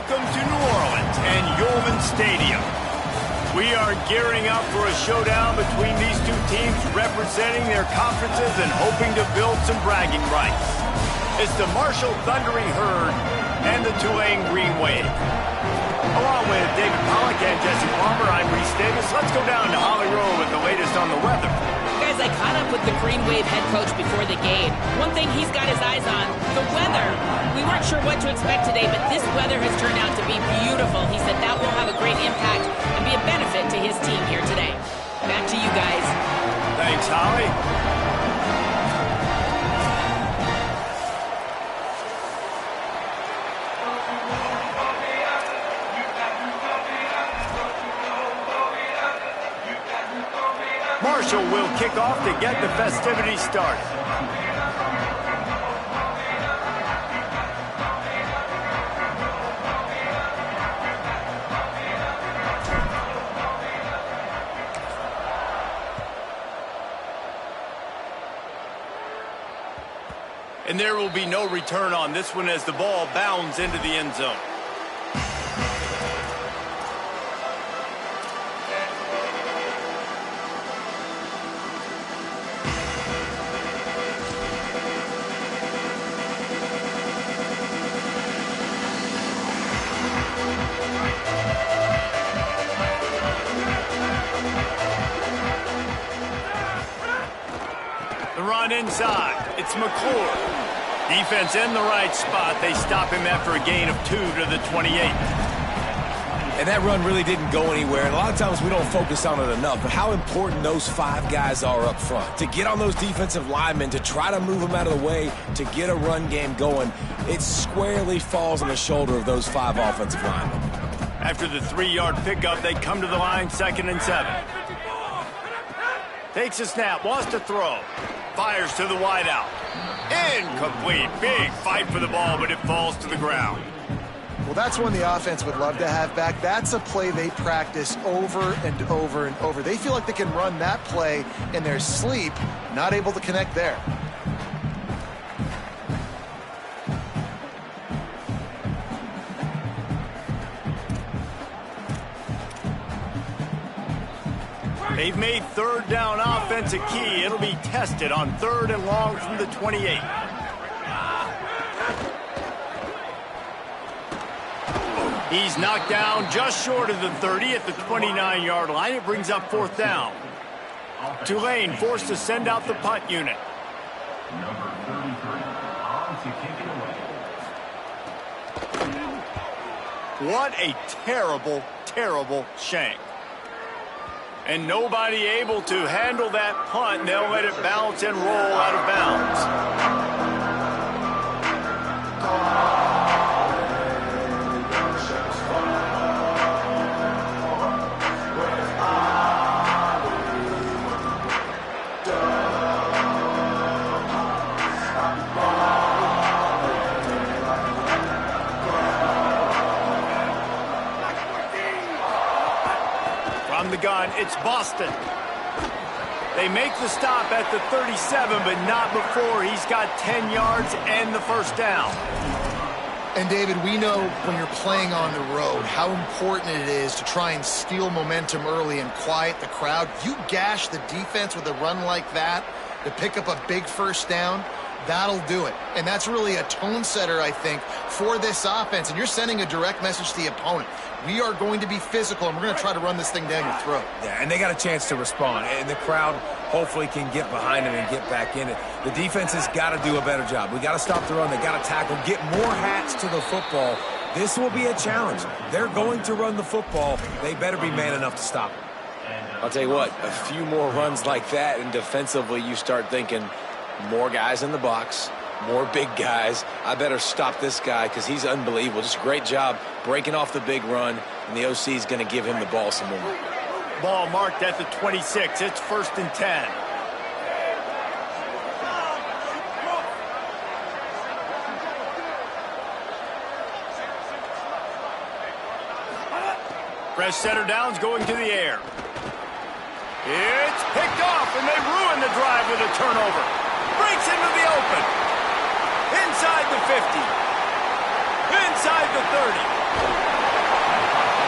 welcome to New Orleans and Yulman Stadium. We are gearing up for a showdown between these two teams representing their conferences and hoping to build some bragging rights. It's the Marshall Thundering Herd and the Tulane Green Wave. Along with David Pollack and Jesse Palmer, I'm Reese Davis. Let's go down to Holly Rowe with the latest on the weather. Guys, I caught up with the Green Wave head coach before the game. One thing he's got his eyes on, the weather. We weren't sure what to expect today, but this weather has turned out to be beautiful. He said that will have a great impact and be a benefit to his team here today. Back to you guys. Thanks, Holly. Marshall will kick off to get the festivities started. And there will be no return on this one as the ball bounds into the end zone. Inside, it's McClure. Defense in the right spot. They stop him after a gain of 2 to the 28. And that run really didn't go anywhere. And a lot of times we don't focus on it enough, but how important those 5 guys are up front. To get on those defensive linemen, to try to move them out of the way, to get a run game going, it squarely falls on the shoulder of those 5 offensive linemen. After the 3-yard pickup, they come to the line 2nd and 7. Takes a snap, wants to throw. Fires to the wideout. Incomplete. Big fight for the ball, but it falls to the ground. Well, that's one the offense would love to have back. That's a play they practice over and over and over. They feel like they can run that play in their sleep, not able to connect there. They've made 3rd down offense a key. It'll be tested on 3rd and long from the 28. He's knocked down just short of the 30 at the 29-yard line. It brings up 4th down. Tulane forced to send out the punt unit. Number 33 on to kick it away. What a terrible, terrible shank. And nobody able to handle that punt. They'll let it bounce and roll out of bounds. The gun, it's Boston. They make the stop at the 37, but not before he's got 10 yards and the 1st down. And David, we know when you're playing on the road how important it is to try and steal momentum early and quiet the crowd. You gash the defense with a run like that to pick up a big 1st down, that'll do it. And that's really a tone setter, I think, for this offense. And you're sending a direct message to the opponent. We are going to be physical, and we're going to try to run this thing down your throat. Yeah, and they got a chance to respond. And the crowd hopefully can get behind them and get back in it. The defense has got to do a better job. We got to stop the run. They got to tackle, get more hats to the football. This will be a challenge. They're going to run the football. They better be man enough to stop it. I'll tell you what, a few more runs like that, and defensively you start thinking more guys in the box, more big guys. I better stop this guy because he's unbelievable. Just a great job breaking off the big run, and the OC is going to give him the ball some more. Ball marked at the 26. It's 1st and 10. Fresh center downs going to the air. It's picked off, and they ruin the drive with a turnover. Breaks into the open. Inside the 50. Inside the 30.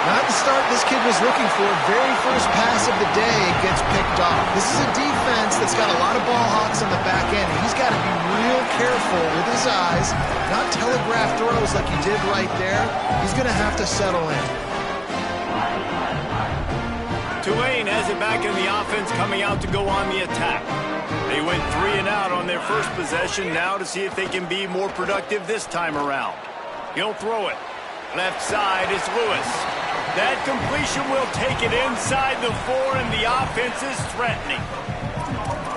Not the start this kid was looking for. Very first pass of the day gets picked off. This is a defense that's got a lot of ball hawks on the back end. He's got to be real careful with his eyes, not telegraph throws like he did right there. He's going to have to settle in. Tulane has it back in the offense, coming out to go on the attack. They went 3 and out on their first possession, now to see if they can be more productive this time around. He'll throw it. Left side is Lewis. That completion will take it inside the 4, and the offense is threatening.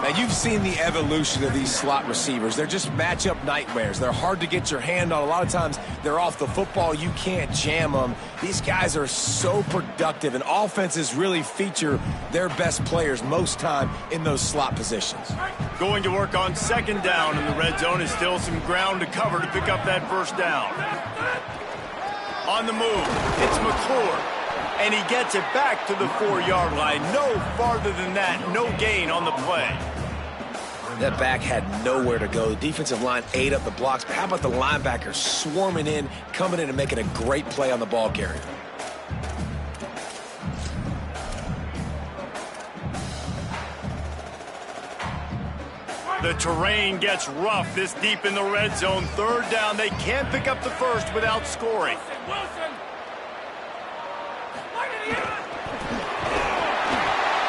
Now, you've seen the evolution of these slot receivers. They're just matchup nightmares. They're hard to get your hand on. A lot of times, they're off the football. You can't jam them. These guys are so productive, and offenses really feature their best players most time in those slot positions. Going to work on second down, and the red zone is still some ground to cover to pick up that first down. On the move, it's McClure, and he gets it back to the 4-yard line. No farther than that, no gain on the play. That back had nowhere to go. The defensive line ate up the blocks, but how about the linebackers swarming in, coming in and making a great play on the ball carrier? The terrain gets rough this deep in the red zone. Third down, they can't pick up the first without scoring.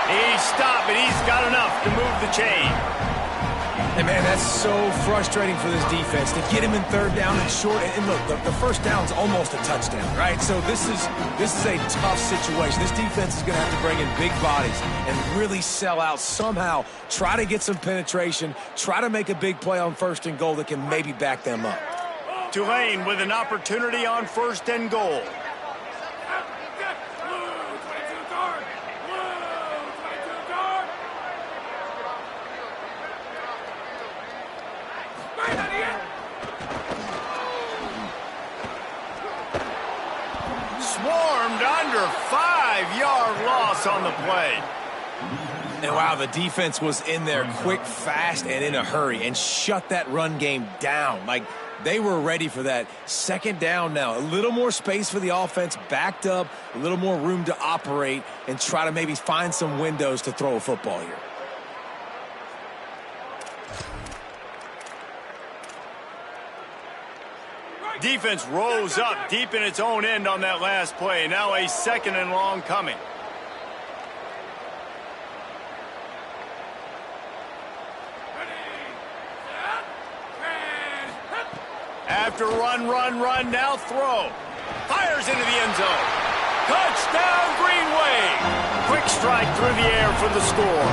He's stopped, but he's got enough to move the chain. And, man, that's so frustrating for this defense to get him in third down and short. And look, the first down's almost a touchdown, right? So this is a tough situation. This defense is going to have to bring in big bodies and really sell out somehow, try to get some penetration, try to make a big play on first and goal that can maybe back them up. Tulane with an opportunity on first and goal. Swarmed under, 5-yard loss on the play. And wow, the defense was in there quick, fast, and in a hurry and shut that run game down. Like, they were ready for that. Second down now. A little more space for the offense, backed up, a little more room to operate and try to maybe find some windows to throw a football here. Defense rose up deep in its own end on that last play. Now a second and long coming. After run, now throw. Fires into the end zone. Touchdown, Green Wave. Quick strike through the air for the score.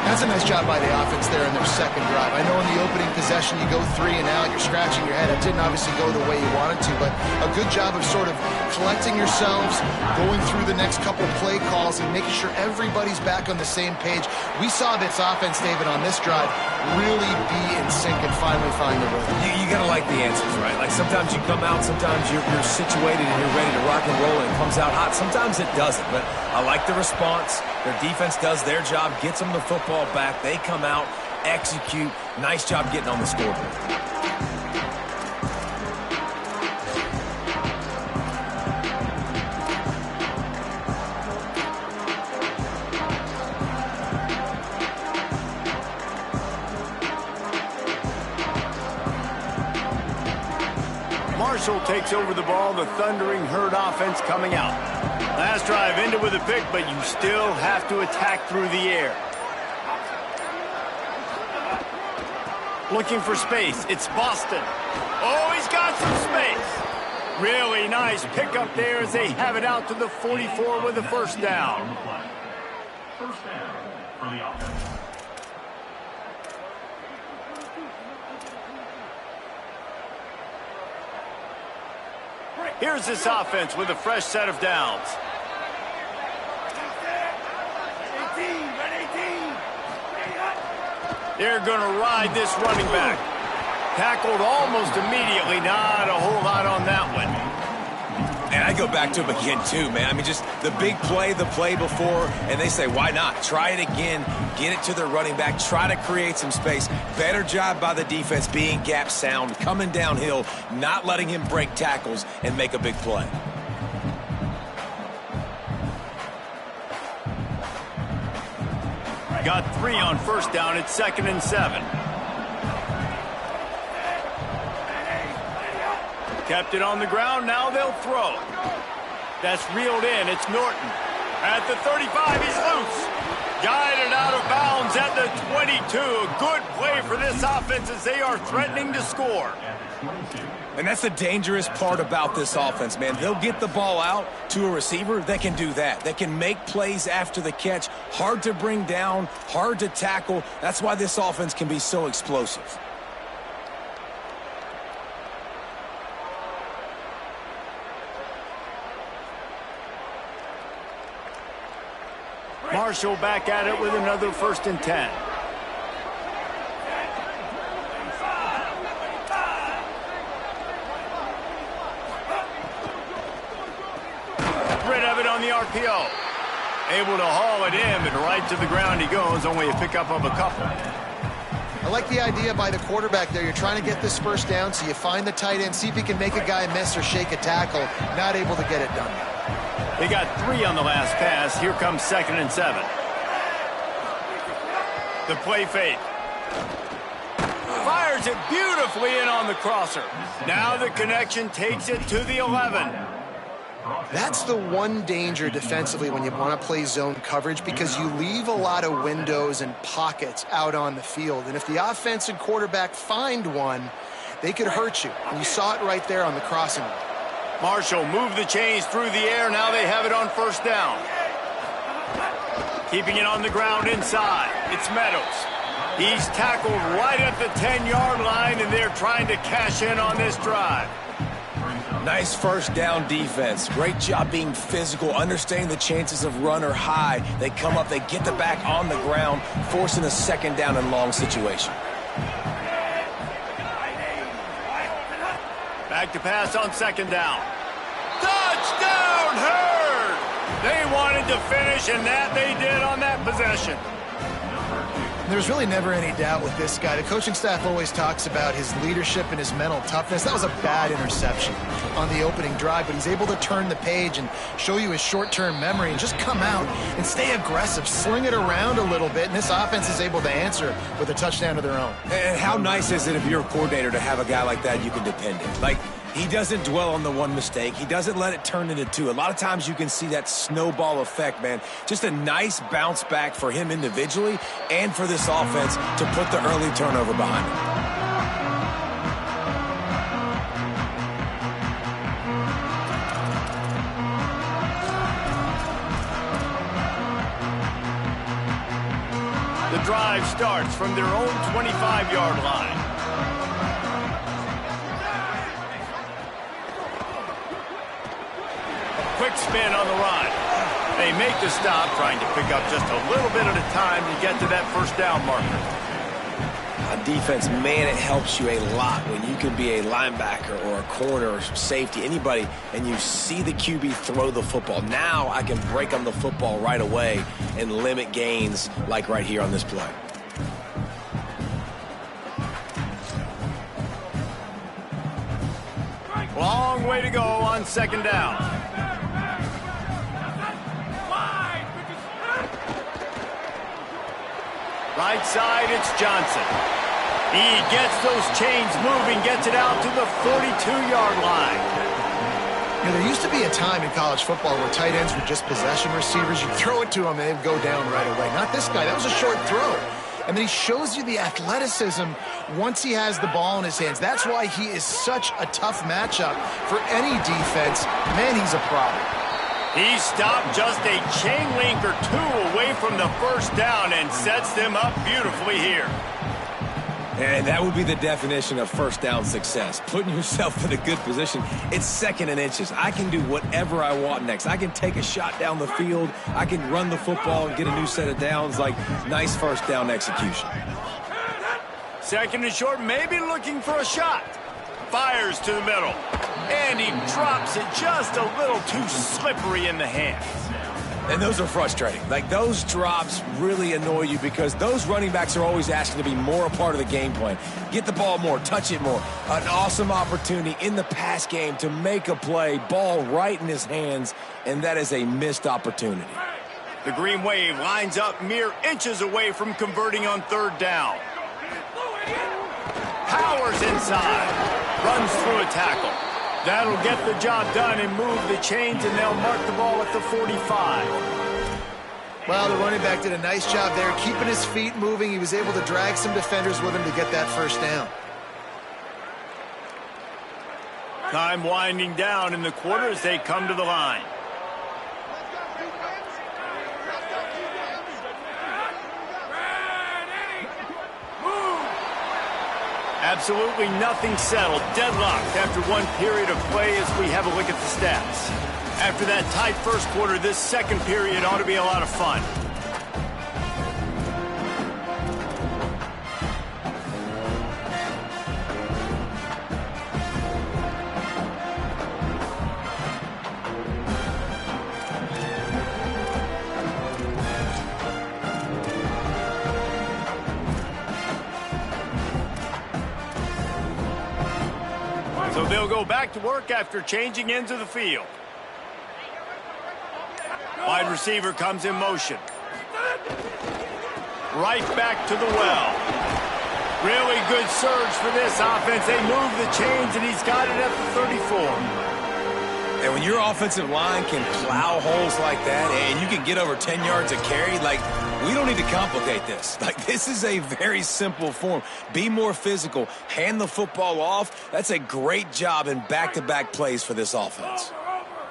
That's a nice job by the offense there in their second drive. I know in the opening possession you go 3 and out, you're scratching your head. It didn't obviously go the way you wanted to, but a good job of sort of collecting yourselves, going through the next couple play calls and making sure everybody's back on the same page. We saw this offense, David, on this drive really be in sync and finally find the rhythm. You got to like the answers, right? Like sometimes you come out, sometimes you're situated and you're ready to rock and roll and it comes out hot. Sometimes it doesn't, but I like the response. Their defense does their job, gets them the football back. They come out, execute. Nice job getting on the scoreboard. Marshall takes over the ball, the Thundering Herd offense coming out. Last drive ended with a pick, but you still have to attack through the air. Looking for space, it's Boston. Oh, he's got some space. Really nice pickup there as they have it out to the 44 with a first down. First down for the offense. Here's this offense with a fresh set of downs. They're going to ride this running back. Tackled almost immediately. Not a whole lot on that one. And I go back to him again, too, man. I mean, just the big play, the play before, and they say, why not? Try it again, get it to their running back, try to create some space. Better job by the defense being gap sound, coming downhill, not letting him break tackles and make a big play. Got 3 on first down. It's 2nd and 7. Kept it on the ground. Now they'll throw. That's reeled in. It's Norton. At the 35, he's loose. Guided out of bounds at the 22. A good play for this offense as they are threatening to score. And that's the dangerous part about this offense, man. They'll get the ball out to a receiver that can do that. That can make plays after the catch. Hard to bring down, hard to tackle. That's why this offense can be so explosive. Marshall back at it with another 1st and 10. Rid of it on the RPO. Able to haul it in, but right to the ground he goes. Only a pickup of a couple. I like the idea by the quarterback there. You're trying to get this first down, so you find the tight end, see if he can make a guy miss or shake a tackle. Not able to get it done. They got 3 on the last pass. Here comes 2nd and 7. The play fake. Fires it beautifully in on the crosser. Now the connection takes it to the 11. That's the one danger defensively when you want to play zone coverage, because you leave a lot of windows and pockets out on the field. And if the offense and quarterback find one, they could hurt you. And you saw it right there on the crossing. Marshall moved the chains through the air. Now they have it on first down. Keeping it on the ground inside. It's Meadows. He's tackled right at the 10-yard line, and they're trying to cash in on this drive. Nice first down defense. Great job being physical, understanding the chances of run are high. They come up, they get the back on the ground, forcing a 2nd down and long situation. Back to pass on 2nd down. Touchdown, Herd! They wanted to finish, and that they did on that possession. There's really never any doubt with this guy. The coaching staff always talks about his leadership and his mental toughness. That was a bad interception on the opening drive, but he's able to turn the page and show you his short-term memory and just come out and stay aggressive, sling it around a little bit, and this offense is able to answer with a touchdown of their own. And how nice is it if you're a coordinator to have a guy like that you can depend on? Like, he doesn't dwell on the one mistake. He doesn't let it turn into 2. A lot of times you can see that snowball effect, man. Just a nice bounce back for him individually and for this offense to put the early turnover behind him. The drive starts from their own 25-yard line. Quick spin on the run. They make the stop, trying to pick up just a little bit at a time to get to that first down marker. On defense, man, it helps you a lot when you can be a linebacker or a corner or safety, anybody, and you see the QB throw the football. Now I can break on the football right away and limit gains like right here on this play. Long way to go on 2nd down. Right side, it's Johnson. He gets those chains moving, gets it out to the 42-yard line. You know, there used to be a time in college football where tight ends were just possession receivers. You throw it to them and they'd go down right away. Not this guy. That was a short throw. And then he shows you the athleticism once he has the ball in his hands. That's why he is such a tough matchup for any defense. Man, he's a problem. He stopped just a chain link or 2 away from the first down and sets them up beautifully here. And that would be the definition of first down success, putting yourself in a good position. It's 2nd and inches. I can do whatever I want next. I can take a shot down the field. I can run the football and get a new set of downs. Like, nice first down execution. 2nd and short, maybe looking for a shot. Fires to the middle. And he drops it just a little too slippery in the hands. And those are frustrating. Like, those drops really annoy you because those running backs are always asking to be more a part of the game plan. Get the ball more, touch it more. An awesome opportunity in the pass game to make a play, ball right in his hands, and that is a missed opportunity. The Green Wave lines up mere inches away from converting on third down. Powers inside. Runs through a tackle. That'll get the job done and move the chains, and they'll mark the ball at the 45. Well, the running back did a nice job there, keeping his feet moving. He was able to drag some defenders with him to get that first down. Time winding down in the quarter as they come to the line. Absolutely nothing settled. Deadlocked after one period of play as we have a look at the stats. After that tight first quarter, this second period ought to be a lot of fun. So they'll go back to work after changing ends of the field. Wide receiver comes in motion. Right back to the well. Really good surge for this offense. They move the chains, and he's got it at the 34. And when your offensive line can plow holes like that and you can get over 10 yards a carry, like, we don't need to complicate this. Like, this is a very simple form. Be more physical. Hand the football off. That's a great job in back-to-back plays for this offense.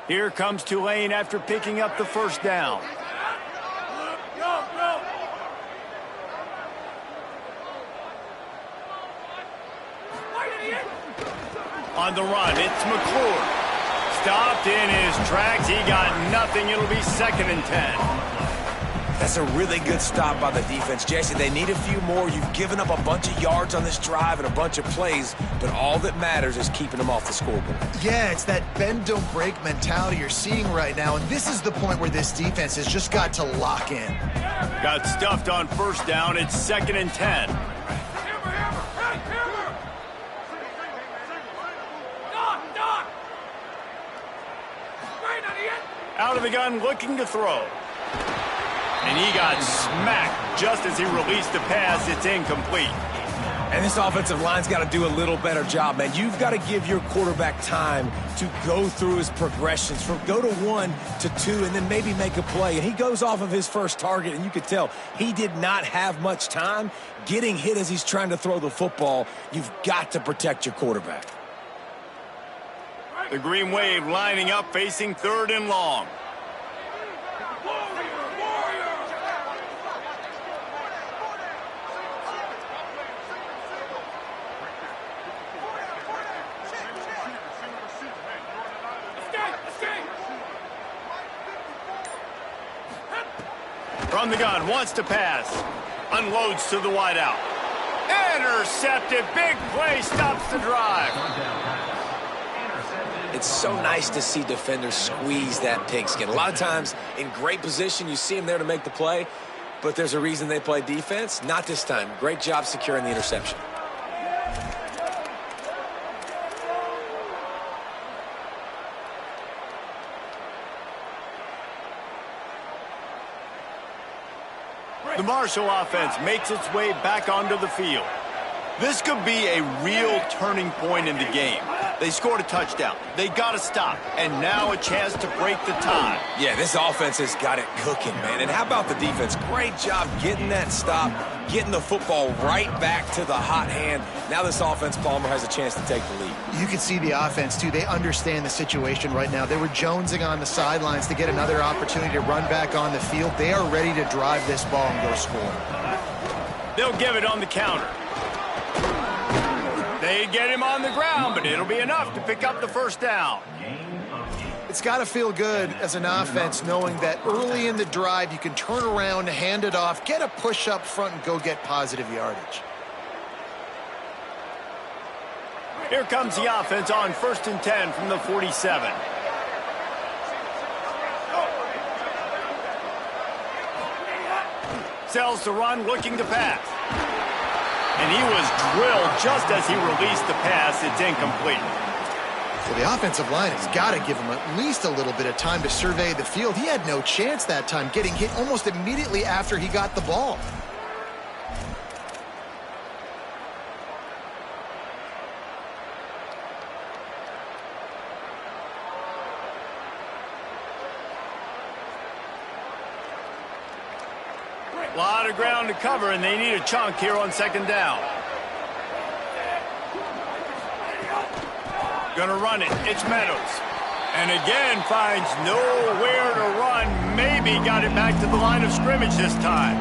Here comes Tulane after picking up the first down. On the run, it's McClure. Stopped in his tracks. He got nothing. It'll be 2nd and 10. That's a really good stop by the defense. Jesse, they need a few more. You've given up a bunch of yards on this drive and a bunch of plays, but all that matters is keeping them off the scoreboard. Yeah, it's that bend, don't break mentality you're seeing right now, and this is the point where this defense has just got to lock in. Got stuffed on first down. It's 2nd and 10. Out of the gun, looking to throw. And he got smacked just as he released the pass. It's incomplete. And this offensive line's got to do a little better job, man. You've got to give your quarterback time to go through his progressions from go to 1 to 2 and then maybe make a play. And he goes off of his first target, and you could tell he did not have much time getting hit as he's trying to throw the football. You've got to protect your quarterback. The Green Wave lining up, facing 3rd and long. From the gun, wants to pass. Unloads to the wideout. Intercepted. Big play, stops the drive. It's so nice to see defenders squeeze that pigskin. A lot of times, in great position, you see them there to make the play, but there's a reason they play defense. Not this time. Great job securing the interception. The Marshall offense makes its way back onto the field. This could be a real turning point in the game. They scored a touchdown. They got to stop. And now a chance to break the tie. Yeah, this offense has got it cooking, man. And how about the defense? Great job getting that stop, getting the football right back to the hot hand. Now this offense, Palmer, has a chance to take the lead. You can see the offense, too. They understand the situation right now. They were jonesing on the sidelines to get another opportunity to run back on the field. They are ready to drive this ball and go score. They'll give it on the counter. They get him on the ground, but it'll be enough to pick up the first down. It's got to feel good as an offense knowing that early in the drive you can turn around, hand it off, get a push up front, and go get positive yardage. Here comes the offense on 1st and 10 from the 47. Sells the run, looking to pass. And he was drilled just as he released the pass. It's incomplete. Well, the offensive line has got to give him at least a little bit of time to survey the field. He had no chance that time, getting hit almost immediately after he got the ball. A lot of ground to cover, and they need a chunk here on 2nd down. Gonna run it. It's Meadows. And again finds nowhere to run. Maybe got it back to the line of scrimmage this time.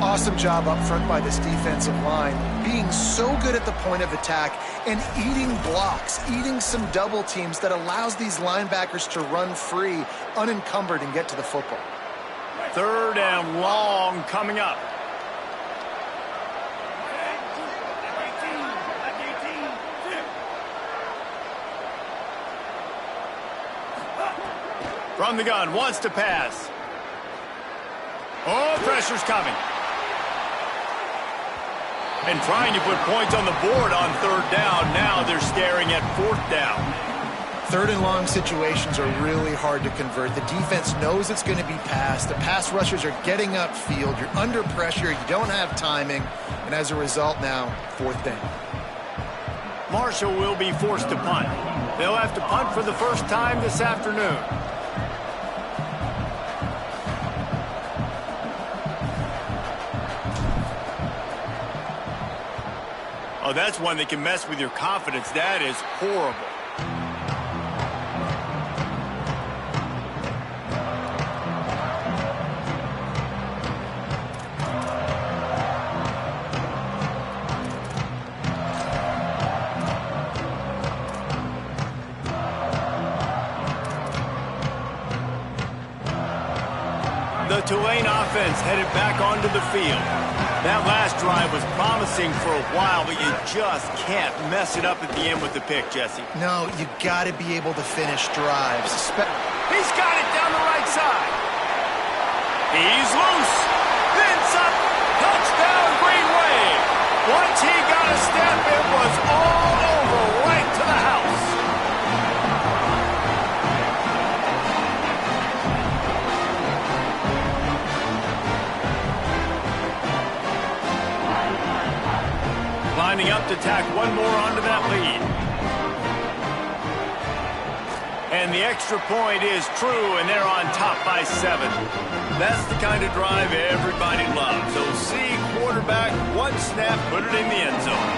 Awesome job up front by this defensive line, being so good at the point of attack and eating blocks, eating some double teams that allows these linebackers to run free, unencumbered, and get to the football. 3rd and long coming up. From the gun, wants to pass. Oh, pressure's coming. And trying to put points on the board on 3rd down. Now they're staring at 4th down. 3rd and long situations are really hard to convert. The defense knows it's going to be passed. The pass rushers are getting upfield. You're under pressure. You don't have timing. And as a result now, 4th down. Marshall will be forced to punt. They'll have to punt for the first time this afternoon. Oh, that's one that can mess with your confidence. That is horrible. The Tulane offense headed back onto the field. That last drive was promising for a while, but you just can't mess it up at the end with the pick, Jesse. No, you got to be able to finish drives. He's got it down the right side. He's loose. Vince up. Touchdown, Green Wave. Once he got a step, it was all over, right to the house. Lining up to tack one more onto that lead. And the extra point is true, and they're on top by 7. That's the kind of drive everybody loves. So see quarterback, one snap, put it in the end zone.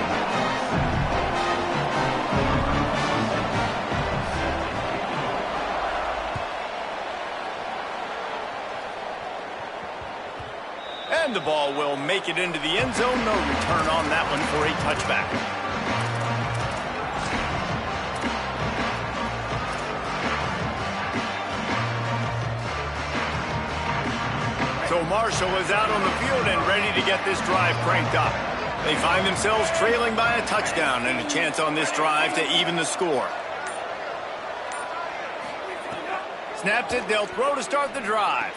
And the ball will make it into the end zone. No return on that one for a touchback. So Marshall is out on the field and ready to get this drive cranked up. They find themselves trailing by a touchdown and a chance on this drive to even the score. Snaps it, they'll throw to start the drive.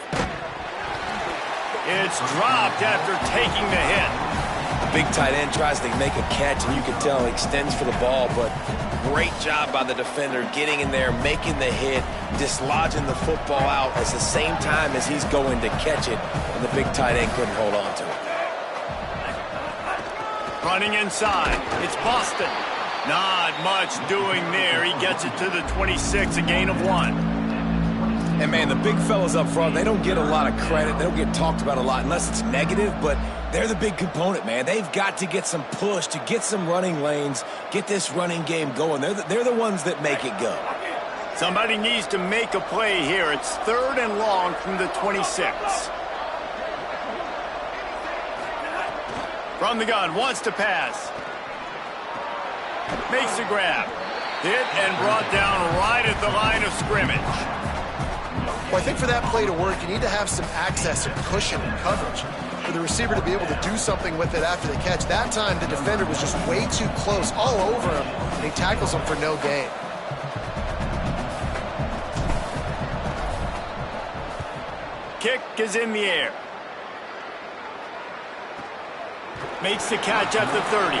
It's dropped after taking the hit. The big tight end tries to make a catch, and you can tell he extends for the ball, but great job by the defender getting in there, making the hit, dislodging the football out at the same time as he's going to catch it, and the big tight end couldn't hold on to it. Running inside, it's Boston. Not much doing there. He gets it to the 26, a gain of 1. And, man, the big fellas up front, they don't get a lot of credit. They don't get talked about a lot unless it's negative, but they're the big component, man. They've got to get some push to get some running lanes, get this running game going. They're the ones that make it go. Somebody needs to make a play here. It's 3rd and long from the 26. From the gun, wants to pass. Makes a grab. Hit and brought down right at the line of scrimmage. Well, I think for that play to work, you need to have some access and cushion and coverage. For the the receiver to be able to do something with it after the catch. That time, the defender was just way too close, all over him, and he tackles him for no gain. Kick is in the air. Makes the catch at the 30.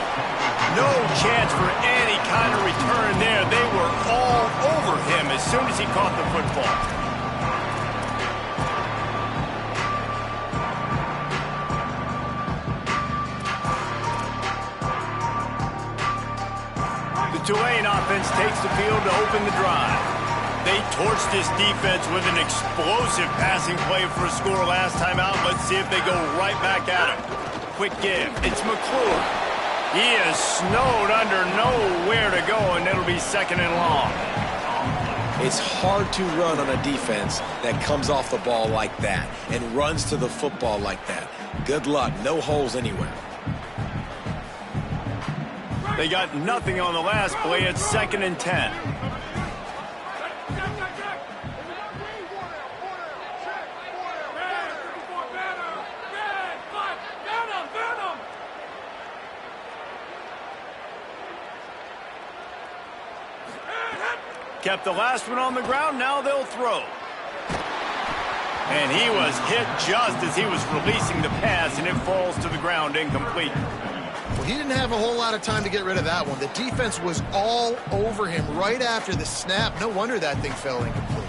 No chance for any kind of return there. They were all over him as soon as he caught the football. The Tulane offense takes the field to open the drive. They torched this defense with an explosive passing play for a score last time out. Let's see if they go right back at him. Quick give. It's McClure. He is snowed under, nowhere to go, and it'll be second and long. It's hard to run on a defense that comes off the ball like that and runs to the football like that. Good luck. No holes anywhere. They got nothing on the last play. It's second and 10. Kept the last one on the ground, now they'll throw. And he was hit just as he was releasing the pass, and it falls to the ground incomplete. Well, he didn't have a whole lot of time to get rid of that one. The defense was all over him right after the snap. No wonder that thing fell incomplete.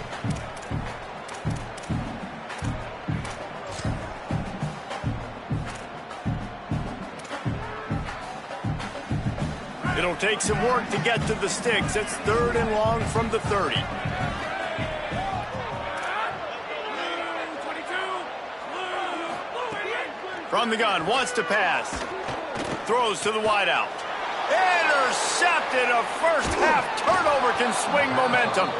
It'll take some work to get to the sticks. It's third and long from the 30. From the gun, wants to pass. Throws to the wideout. Intercepted. A first half turnover can swing momentum.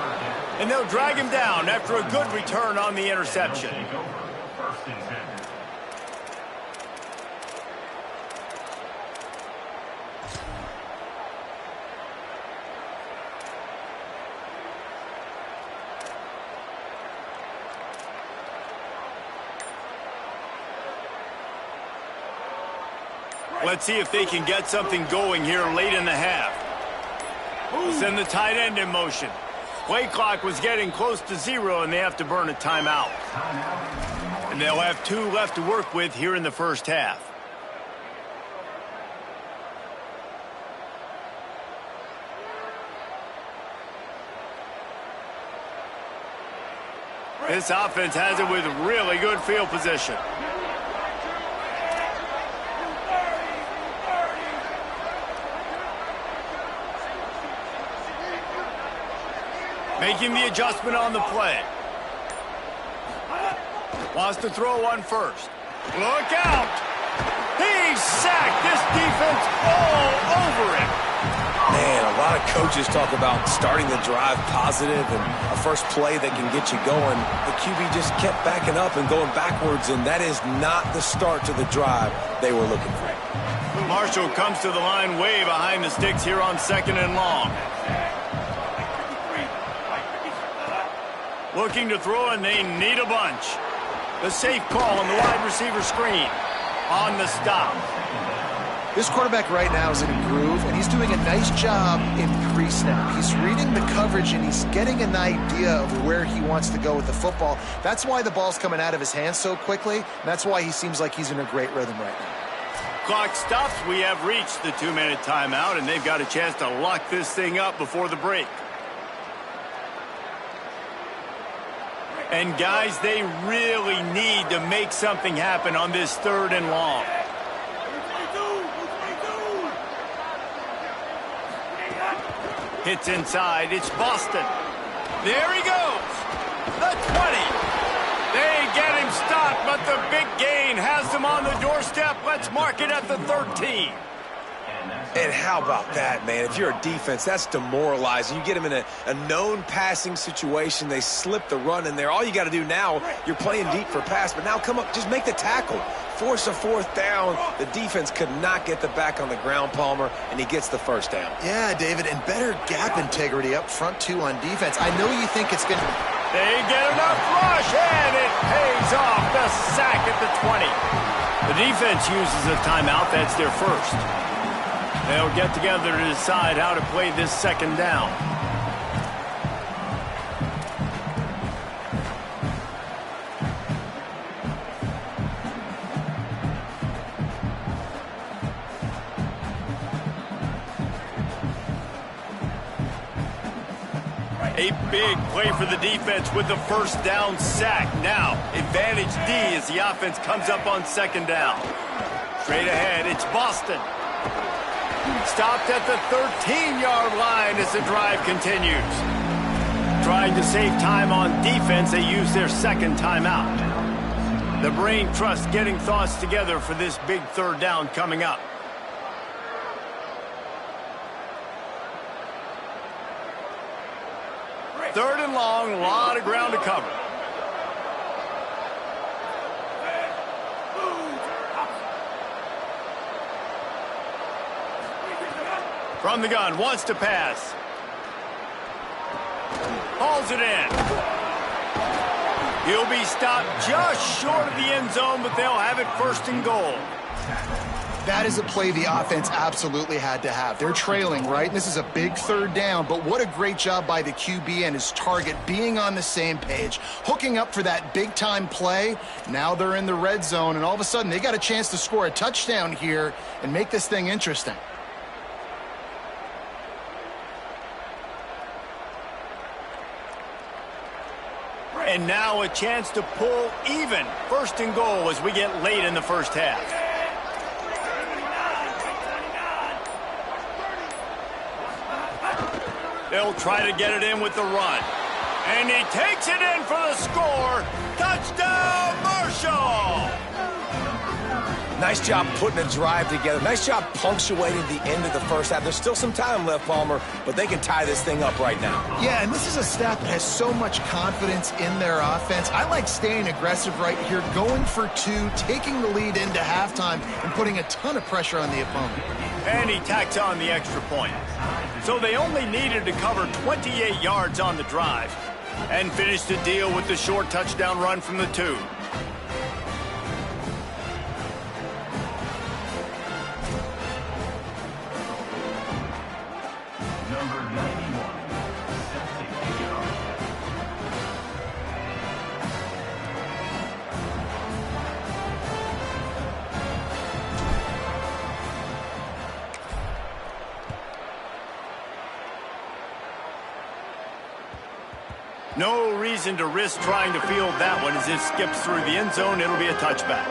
And they'll drag him down after a good return on the interception. Let's see if they can get something going here late in the half. Send the tight end in motion. Play clock was getting close to 0, and they have to burn a timeout. And they'll have 2 left to work with here in the first half. This offense has it with really good field position. Making the adjustment on the play. Wants to throw one first. Look out! He's sacked. This defense all over him. Man, a lot of coaches talk about starting the drive positive and a first play that can get you going. The QB just kept backing up and going backwards, and that is not the start to the drive they were looking for. Marshall comes to the line way behind the sticks here on second and long. Looking to throw, and they need a bunch. The safe call on the wide receiver screen. On the stop. This quarterback right now is in a groove, and he's doing a nice job in pre-snap. He's reading the coverage, and he's getting an idea of where he wants to go with the football. That's why the ball's coming out of his hands so quickly, and that's why he seems like he's in a great rhythm right now. Clock stops. We have reached the 2-minute timeout, and they've got a chance to lock this thing up before the break. And, guys, they really need to make something happen on this third and long. Hits inside. It's Boston. There he goes. The 20. They get him stopped, but the big gain has them on the doorstep. Let's mark it at the 13. And how about that, man? If you're a defense, that's demoralizing. You get them in a known passing situation. They slip the run in there. All you got to do now, you're playing deep for pass, but now come up, just make the tackle. Force a fourth down. The defense could not get the back on the ground, Palmer, and he gets the first down. Yeah, David, and better gap integrity up front, too, on defense. I know you think it's going to... They get enough rush, and it pays off. The sack at the 20. The defense uses a timeout. That's their first. They'll get together to decide how to play this second down. A big play for the defense with the first down sack. Now, advantage D as the offense comes up on second down. Straight ahead, it's Boston. Stopped at the 13-yard line as the drive continues. Trying to save time on defense, they use their second timeout. The brain trust getting thoughts together for this big third down coming up. Third and long, a lot of ground to cover. From the gun, wants to pass. Hauls it in. He'll be stopped just short of the end zone, but they'll have it first and goal. That is a play the offense absolutely had to have. They're trailing, right? This is a big third down, but what a great job by the QB and his target being on the same page, hooking up for that big-time play. Now they're in the red zone, and all of a sudden they got a chance to score a touchdown here and make this thing interesting. And now a chance to pull even. First and goal as we get late in the first half. They'll try to get it in with the run. And he takes it in for the score. Touchdown, Marshall! Nice job putting a drive together. Nice job punctuating the end of the first half. There's still some time left, Palmer, but they can tie this thing up right now. Yeah, and this is a staff that has so much confidence in their offense. I like staying aggressive right here, going for two, taking the lead into halftime, and putting a ton of pressure on the opponent. And he tacks on the extra point. So they only needed to cover 28 yards on the drive and finish the deal with the short touchdown run from the 2. Number 91, set to kick off. No reason to risk trying to field that one as it skips through the end zone. It'll be a touchback.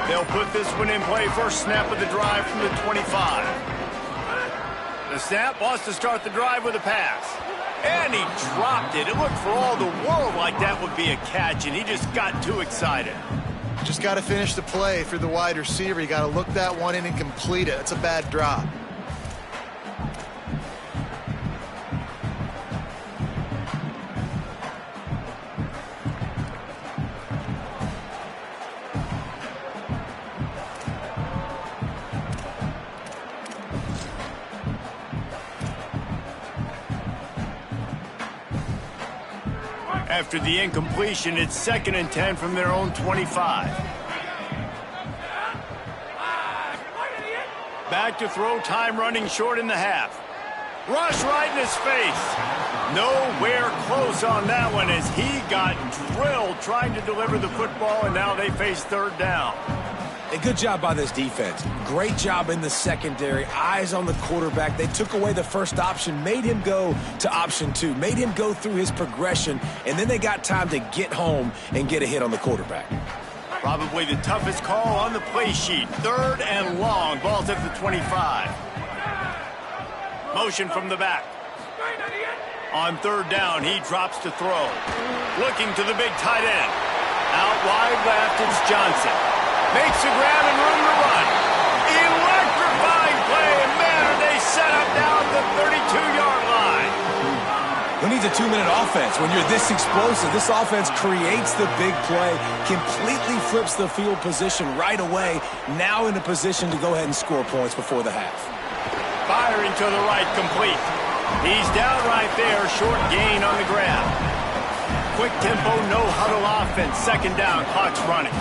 They'll put this one in play. First snap of the drive from the 25. The snap wants to start the drive with a pass. And he dropped it. It looked for all the world like that would be a catch, and he just got too excited. Just got to finish the play through the wide receiver. You got to look that one in and complete it. It's a bad drop. After the incompletion, it's 2nd and 10 from their own 25. Back to throw, time running short in the half. Rush right in his face. Nowhere close on that one as he got drilled trying to deliver the football, and now they face third down. A good job by this defense. Great job in the secondary. Eyes on the quarterback. They took away the first option, made him go to option 2, made him go through his progression, and then they got time to get home and get a hit on the quarterback. Probably the toughest call on the play sheet. 3rd and long. Ball's at the 25. Motion from the back. On 3rd down, he drops to throw. Looking to the big tight end. Out wide left, it's Johnson. Makes the grab and room to run. Electrifying play, and man, are they set up down at the 32-yard line. When he a 2-minute offense. When you're this explosive, this offense creates the big play, completely flips the field position right away, now in a position to go ahead and score points before the half. Firing to the right, complete. He's down right there, short gain on the grab. Quick tempo, no huddle offense, second down, clock's running.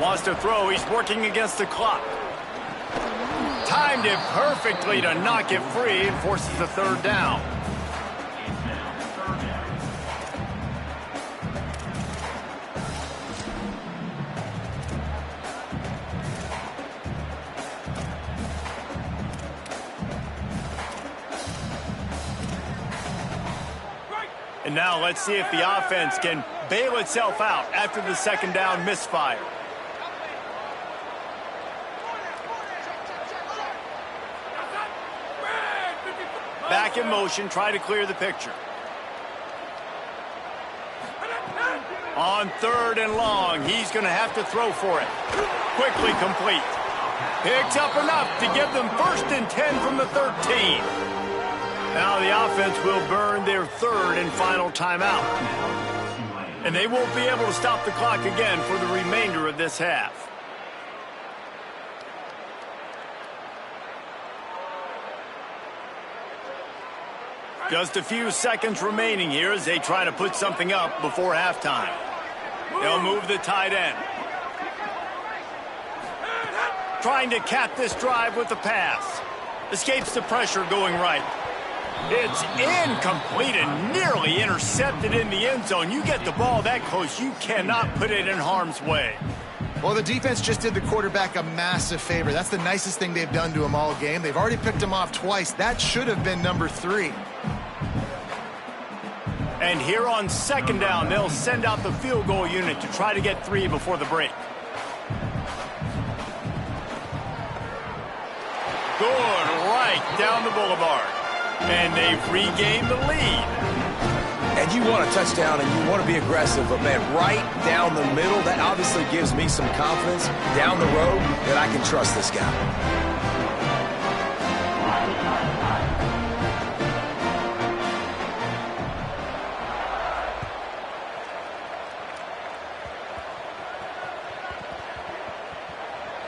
Wants to throw, he's working against the clock. Timed it perfectly to knock it free and forces a third down. And now let's see if the offense can bail itself out after the second down misfire. Back in motion, try to clear the picture. On third and long, he's going to have to throw for it. Quickly complete. Picks up enough to give them 1st and 10 from the 13. Now the offense will burn their third and final timeout. And they won't be able to stop the clock again for the remainder of this half. Just a few seconds remaining here as they try to put something up before halftime. They'll move the tight end. Trying to cap this drive with the pass. Escapes the pressure going right. It's incomplete and nearly intercepted in the end zone. You get the ball that close, you cannot put it in harm's way. Well, the defense just did the quarterback a massive favor. That's the nicest thing they've done to him all game. They've already picked him off twice. That should have been number 3. And here on second down, they'll send out the field goal unit to try to get 3 before the break. Good right down the boulevard. And they've regained the lead. And you want a touchdown and you want to be aggressive, but man, right down the middle, that obviously gives me some confidence down the road that I can trust this guy.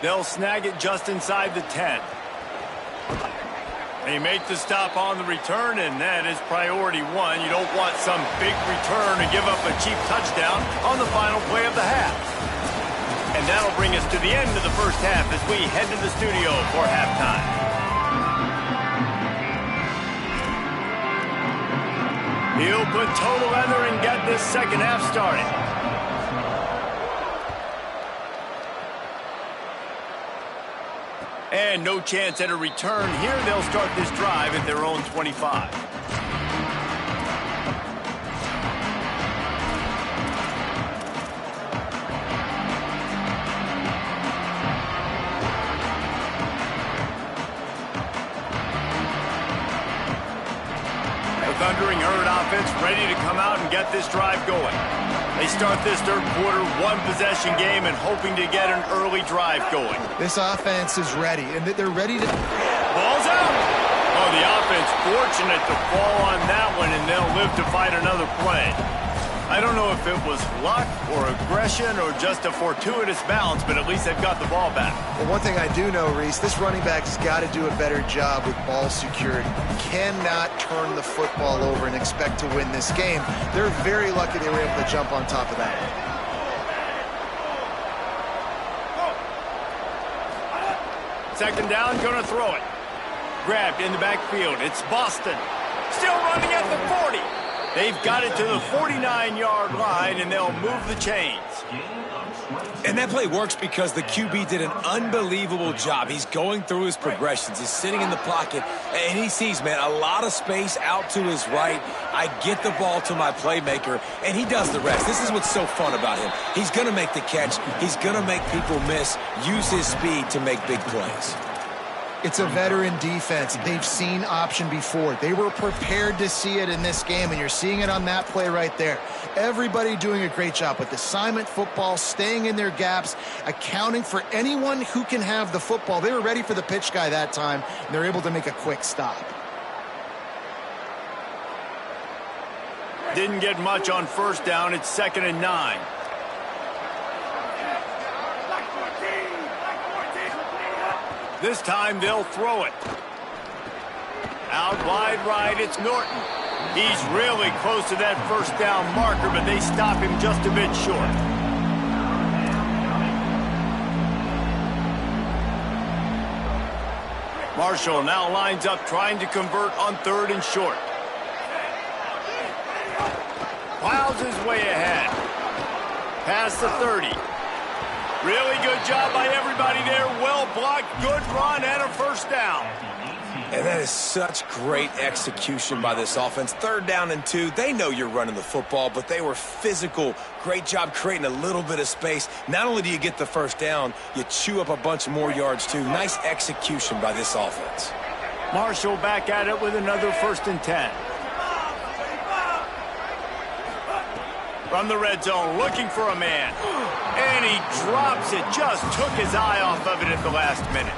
They'll snag it just inside the 10. They make the stop on the return, and that is priority 1. You don't want some big return to give up a cheap touchdown on the final play of the half. And that'll bring us to the end of the first half as we head to the studio for halftime. He'll put total leather and get this second half started. And no chance at a return here. They'll start this drive at their own 25. The Thundering Herd offense ready to come out and get this drive going. They start this third quarter one-possession game and hoping to get an early drive going. This offense is ready, and they're ready to... Ball's out! Oh, the offense fortunate to fall on that one, and they'll live to fight another play. I don't know if it was luck or aggression or just a fortuitous bounce, but at least they've got the ball back. Well, one thing I do know, Reese, this running back's got to do a better job with ball security. Cannot turn the football over and expect to win this game. They're very lucky they were able to jump on top of that. Second down, gonna throw it. Grabbed in the backfield. It's Boston. Still running at the 40. They've got it to the 49-yard line, and they'll move the chains. And that play works because the QB did an unbelievable job. He's going through his progressions. He's sitting in the pocket, and he sees, man, a lot of space out to his right. I get the ball to my playmaker, and he does the rest. This is what's so fun about him. He's going to make the catch. He's going to make people miss, use his speed to make big plays. It's a veteran defense. They've seen option before. They were prepared to see it in this game, and you're seeing it on that play right there. Everybody doing a great job with assignment football, staying in their gaps, accounting for anyone who can have the football. They were ready for the pitch guy that time, and they're able to make a quick stop. didn't get much on first down. It's 2nd and 9. This time they'll throw it. Out wide right, it's Norton. He's really close to that first down marker, but they stop him just a bit short. Marshall now lines up trying to convert on 3rd and short. Plows his way ahead. Past the 30. Really good job by everybody there. Well blocked, good run, and a first down. And that is such great execution by this offense. 3rd down and 2. They know you're running the football, but they were physical. Great job creating a little bit of space. Not only do you get the first down, you chew up a bunch more yards, too. Nice execution by this offense. Marshall back at it with another 1st and 10. From the red zone, looking for a man. And he drops it. Just took his eye off of it at the last minute.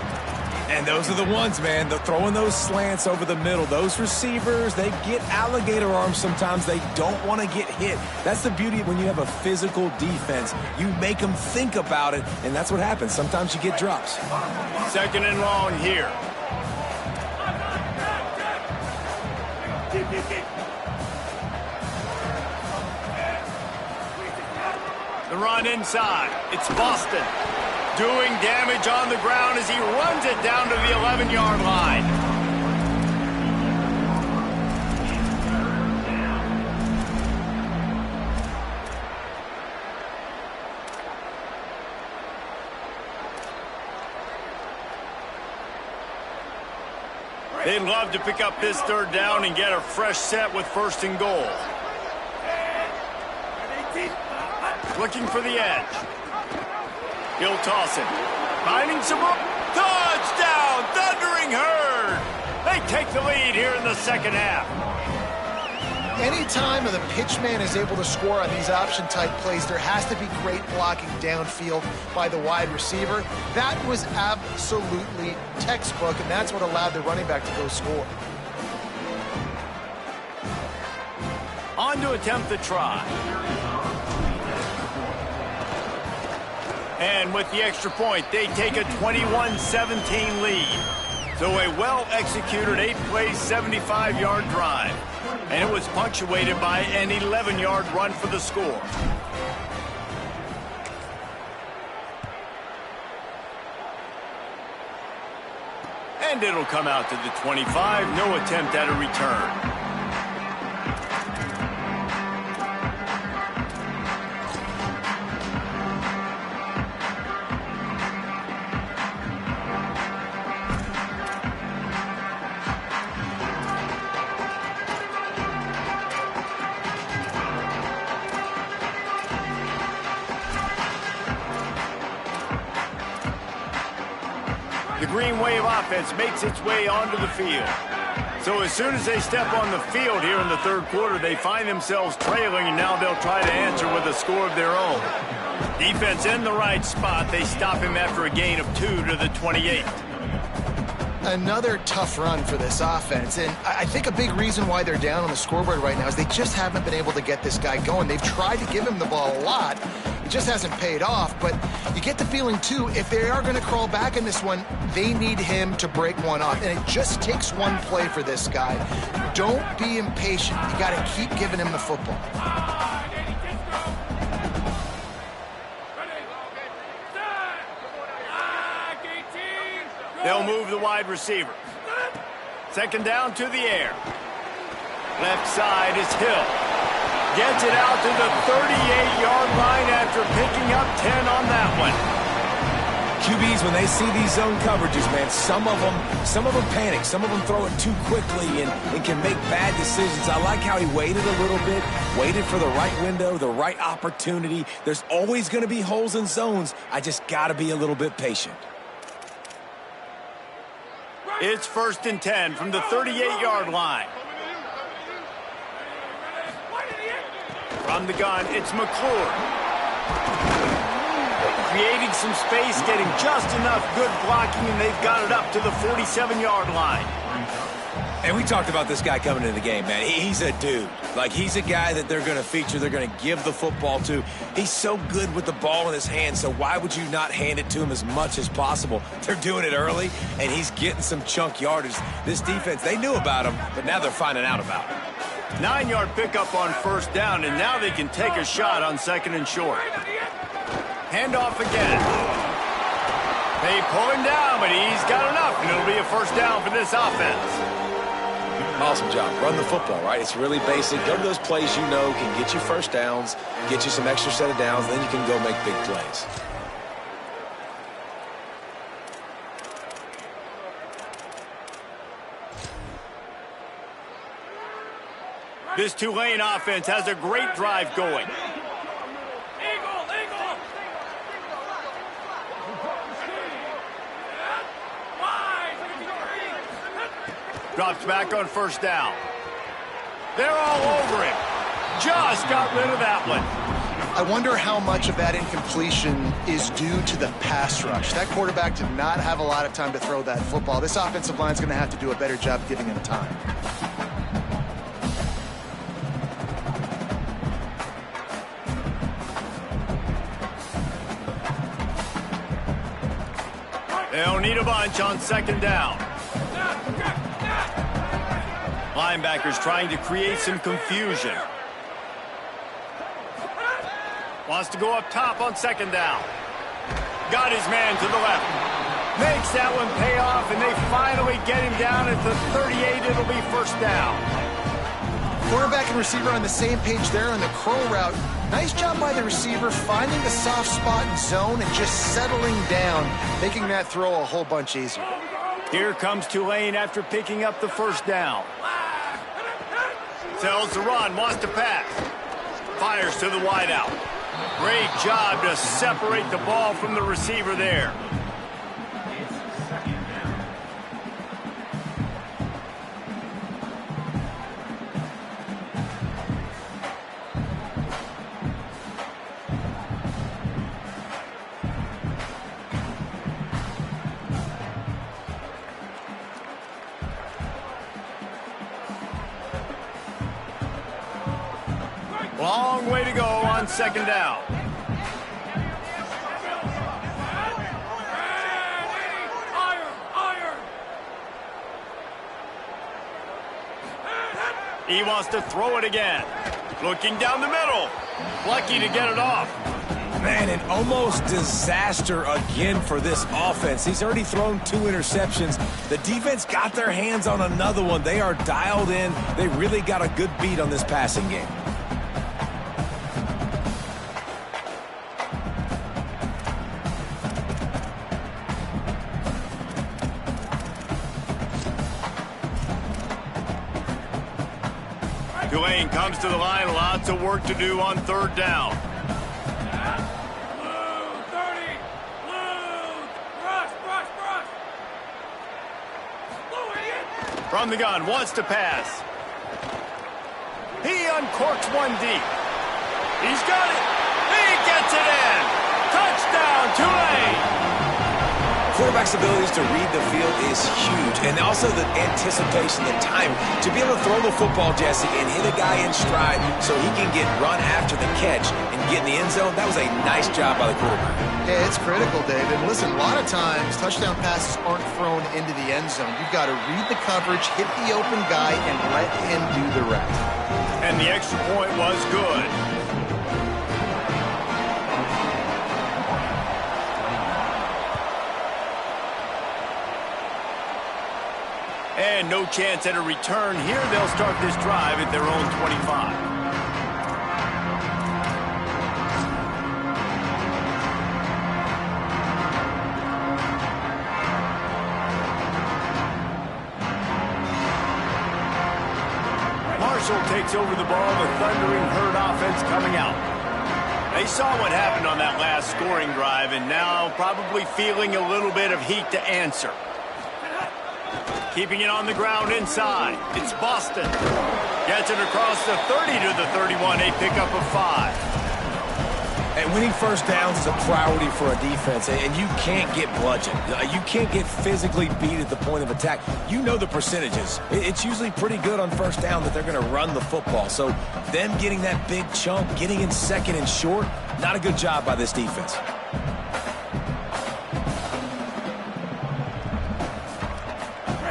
And those are the ones, man. They're throwing those slants over the middle. Those receivers, they get alligator arms sometimes. They don't want to get hit. That's the beauty when you have a physical defense. You make them think about it, and that's what happens. Sometimes you get drops. 2nd and long here. The run inside. It's Boston. Doing damage on the ground as he runs it down to the 11-yard line. They'd love to pick up this 3rd down and get a fresh set with 1st and goal. Looking for the edge. He'll toss it. Finding some room. Touchdown! Thundering Herd! They take the lead here in the 2nd half. Anytime the pitch man is able to score on these option-type plays, there has to be great blocking downfield by the wide receiver. That was absolutely textbook, and that's what allowed the running back to go score. On to attempt the try. And with the extra point, they take a 21-17 lead. So a well-executed 8-play, 75-yard drive. And it was punctuated by an 11-yard run for the score. And it'll come out to the 25. No attempt at a return. The Green Wave offense makes its way onto the field. So as soon as they step on the field here in the 3rd quarter, they find themselves trailing, and now they'll try to answer with a score of their own. Defense in the right spot. They stop him after a gain of 2 to the 28. Another tough run for this offense, and I think a big reason why they're down on the scoreboard right now is they just haven't been able to get this guy going. They've tried to give him the ball a lot. It just hasn't paid off, but you get the feeling, too, if they are going to crawl back in this one, they need him to break one off, and it just takes one play for this guy. Don't be impatient. You got to keep giving him the football. They'll move the wide receiver. 2nd down to the air. Left side is Hill. Gets it out to the 38-yard line after picking up 10 on that one. QBs, when they see these zone coverages, man, some of them panic. Some of them throw it too quickly and can make bad decisions. I like how he waited a little bit, waited for the right window, the right opportunity. There's always going to be holes in zones. I just got to be a little bit patient. It's 1st and 10 from the 38-yard line. From the gun, it's McClure. Creating some space, getting just enough good blocking, and they've got it up to the 47-yard line. And we talked about this guy coming into the game, man. He's a dude. Like, he's a guy that they're going to feature, they're going to give the football to. He's so good with the ball in his hand, so why would you not hand it to him as much as possible? They're doing it early, and he's getting some chunk yardage. This defense, they knew about him, but now they're finding out about him. 9-yard pickup on first down, and now they can take a shot on second and short. Handoff again. They pull him down, but he's got enough, and it'll be a first down for this offense. Awesome job. Run the football, right? It's really basic. Go to those plays you know can get you first downs, get you some extra set of downs, and then you can go make big plays. This Tulane offense has a great drive going. Drops back on first down. They're all over him. Just got rid of that one. I wonder how much of that incompletion is due to the pass rush. That quarterback did not have a lot of time to throw that football. This offensive line is going to have to do a better job giving him time. They'll need a bunch on second down. Linebackers trying to create some confusion. Wants to go up top on second down. Got his man to the left. Makes that one pay off, and they finally get him down at the 38. It'll be first down. Quarterback and receiver on the same page there on the crow route. Nice job by the receiver finding the soft spot in zone and just settling down, making that throw a whole bunch easier. Here comes Tulane after picking up the first down. Tells the run, wants to pass. Fires to the wideout. Great job to separate the ball from the receiver there. Long way to go on second down. He wants to throw it again. Looking down the middle. Lucky to get it off. Man, an almost disaster again for this offense. He's already thrown 2 interceptions. The defense got their hands on another one. They are dialed in. They really got a good beat on this passing game. Tulane comes to the line. Lots of work to do on third down. From the gun, wants to pass. He uncorks one deep. He's got it. He gets it in. Touchdown, Tulane. Quarterback's abilities to read the field is huge, and also the anticipation, the time to be able to throw the football, Jesse, and hit a guy in stride so he can get run after the catch and get in the end zone. That was a nice job by the quarterback. Yeah, it's critical, David. Listen, a lot of times touchdown passes aren't thrown into the end zone. You've got to read the coverage, hit the open guy, and let him do the rest. And the extra point was good. And no chance at a return here. They'll start this drive at their own 25. Marshall takes over the ball. The Thundering Herd offense coming out. They saw what happened on that last scoring drive, and now probably feeling a little bit of heat to answer. Keeping it on the ground inside. It's Boston. Gets it across the 30 to the 31. A pickup of 5. And winning first downs is a priority for a defense, and you can't get bludgeoned. You can't get physically beat at the point of attack. You know the percentages. It's usually pretty good on first down that they're going to run the football. So them getting that big chunk, getting in second and short, not a good job by this defense.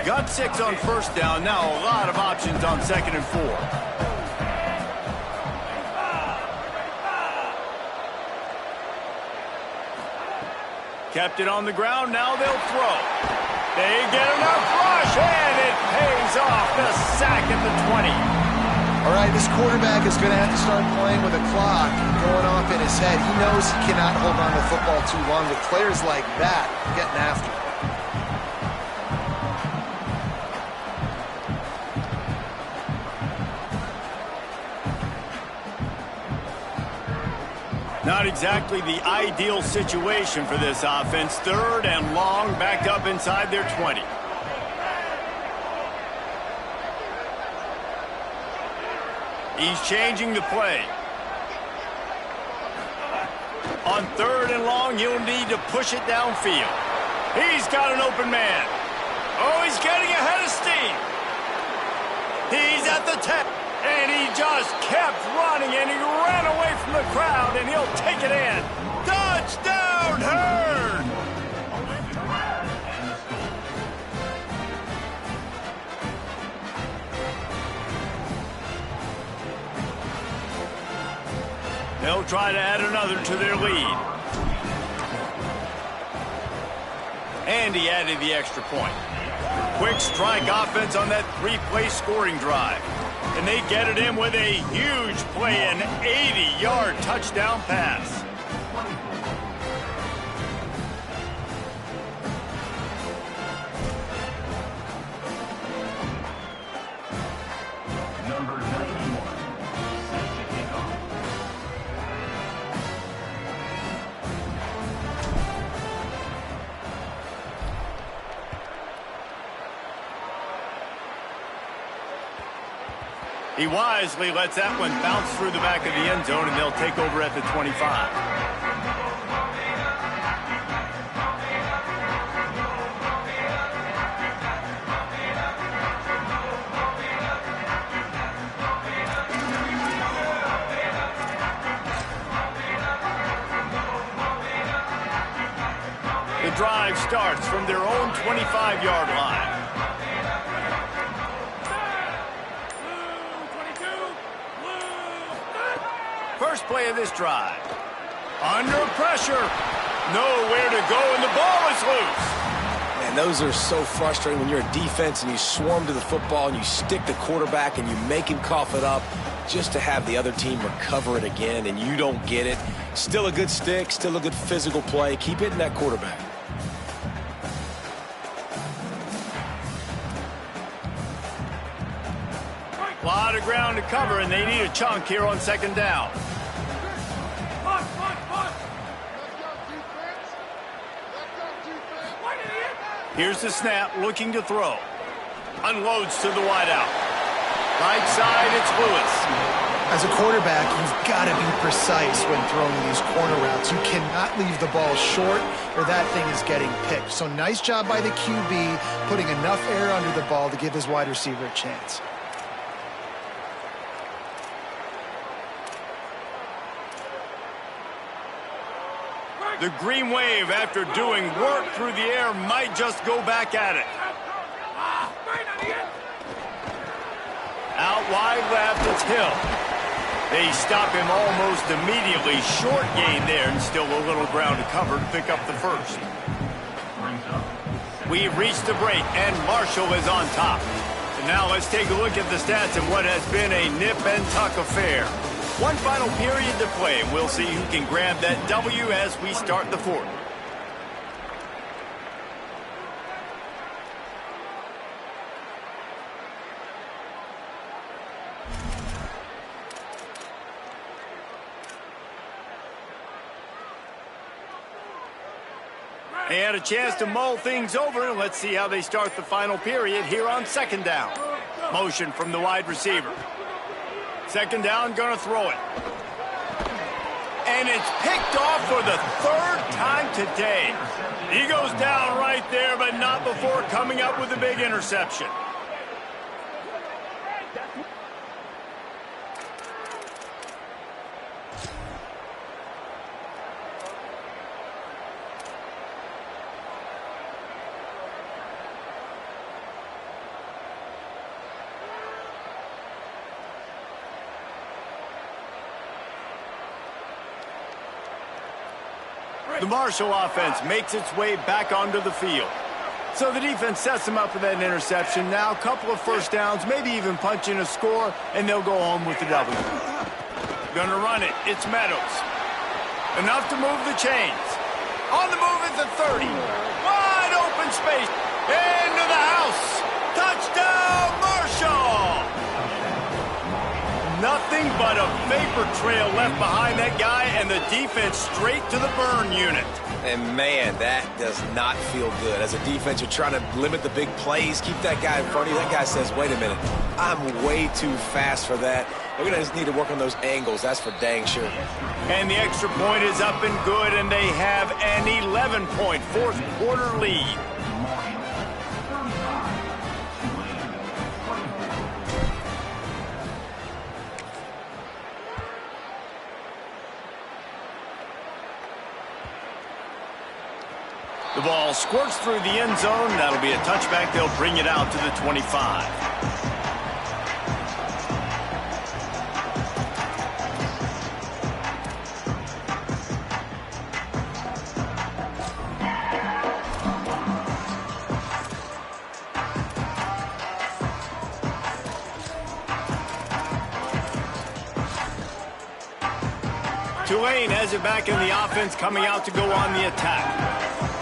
Got 6 on first down. Now a lot of options on 2nd and 4. Kept it on the ground. Now they'll throw. They get enough rush, and it pays off. The sack at the 20. All right, this quarterback is going to have to start playing with a clock going off in his head. He knows he cannot hold on to the football too long. With players like that getting after him. Not exactly the ideal situation for this offense. 3rd and long, backed up inside their 20. He's changing the play. On 3rd and long, he'll need to push it downfield. He's got an open man. Oh, he's getting ahead of steam. He's at the 10. And he just kept running, and he ran away from the crowd, and he'll take it in. Touchdown, Herd! They'll try to add another to their lead. And he added the extra point. Quick strike offense on that 3-play scoring drive. And they get it in with a huge play, an 80-yard touchdown pass. Number 91, set to kick off. He wisely lets that one bounce through the back of the end zone, and they'll take over at the 25. The drive starts from their own 25-yard line. First play of this drive. Under pressure. Nowhere to go, and the ball is loose. Man, those are so frustrating when you're a defense and you swarm to the football and you stick the quarterback and you make him cough it up just to have the other team recover it again, and you don't get it. Still a good stick, still a good physical play. Keep hitting that quarterback. A lot of ground to cover, and they need a chunk here on 2nd down. Here's the snap, looking to throw. Unloads to the wideout. Right side, it's Lewis. As a quarterback, you've got to be precise when throwing these corner routes. You cannot leave the ball short or that thing is getting picked. So nice job by the QB, putting enough air under the ball to give his wide receiver a chance. The green wave, after doing work through the air, might just go back at it. Out wide left, it's Hill. They stop him almost immediately. Short gain there, and still a little ground to cover to pick up the first. We've reached the break, and Marshall is on top. And now let's take a look at the stats in what has been a nip-and-tuck affair. One final period to play, and we'll see who can grab that W as we start the 4th. They had a chance to mull things over, and let's see how they start the final period here on 2nd down. Motion from the wide receiver. 2nd down, gonna throw it. And it's picked off for the third time today. He goes down right there, but not before coming up with a big interception. The Marshall offense makes its way back onto the field. So the defense sets them up for that interception. Now a couple of first downs, maybe even punch in a score, and they'll go home with the W. Gonna run it. It's Meadows. Enough to move the chains. On the move at the 30. Wide open space. Into the house. Touchdown, Marshall! Nothing but a vapor trail left behind that guy, and the defense straight to the burn unit. And, man, that does not feel good. As a defense, you're trying to limit the big plays, keep that guy in front of you. That guy says, wait a minute, I'm way too fast for that. We're going to just need to work on those angles. That's for dang sure. And the extra point is up and good, and they have an 11-point fourth quarter lead. The ball squirts through the end zone. That'll be a touchback. They'll bring it out to the 25. Tulane has it back in the offense, coming out to go on the attack.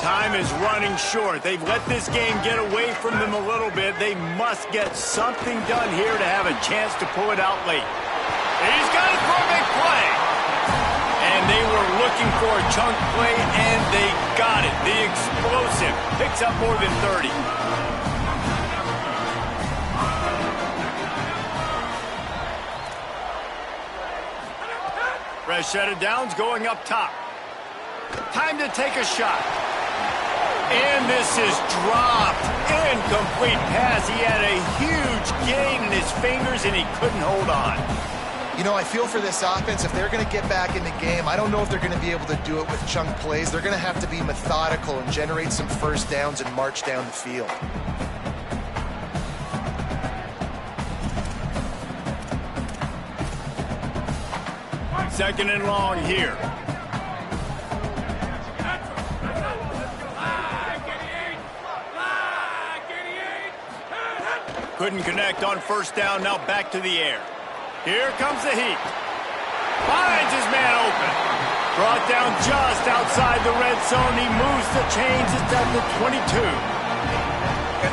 Time is running short. They've let this game get away from them a little bit. They must get something done here to have a chance to pull it out late. He's got it for a big play. And they were looking for a chunk play, and they got it. The explosive picks up more than 30. Fresh set of downs going up top. Time to take a shot. And this is dropped. Incomplete pass. He had a huge gain in his fingers, and he couldn't hold on. You know, I feel for this offense, if they're going to get back in the game, I don't know if they're going to be able to do it with chunk plays. They're going to have to be methodical and generate some first downs and march down the field. Second and long here. Couldn't connect on first down, now back to the air. Here comes the heat. Finds his man open. Brought down just outside the red zone. He moves the chains. It's at the 22.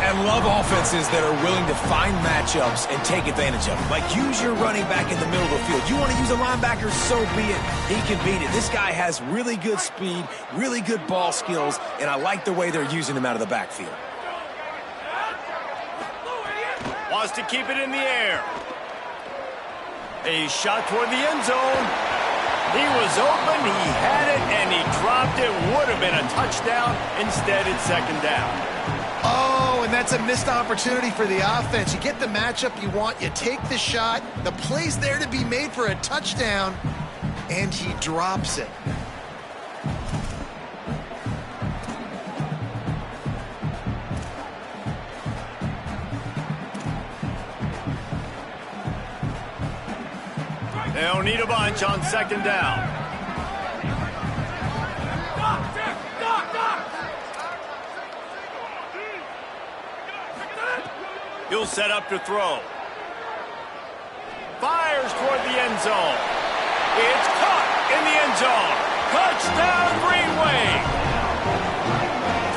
And love offenses that are willing to find matchups and take advantage of them. Like, use your running back in the middle of the field. You want to use a linebacker, so be it. He can beat it. This guy has really good speed, really good ball skills, and I like the way they're using him out of the backfield. Wants to keep it in the air. A shot toward the end zone. He was open, he had it, and he dropped it. Would have been a touchdown. Instead, it's second down. Oh, and that's a missed opportunity for the offense. You get the matchup you want, you take the shot, the play's there to be made for a touchdown, and he drops it. They'll need a bunch on second down. He'll set up to throw. Fires toward the end zone. It's caught in the end zone. Touchdown, Green Wave.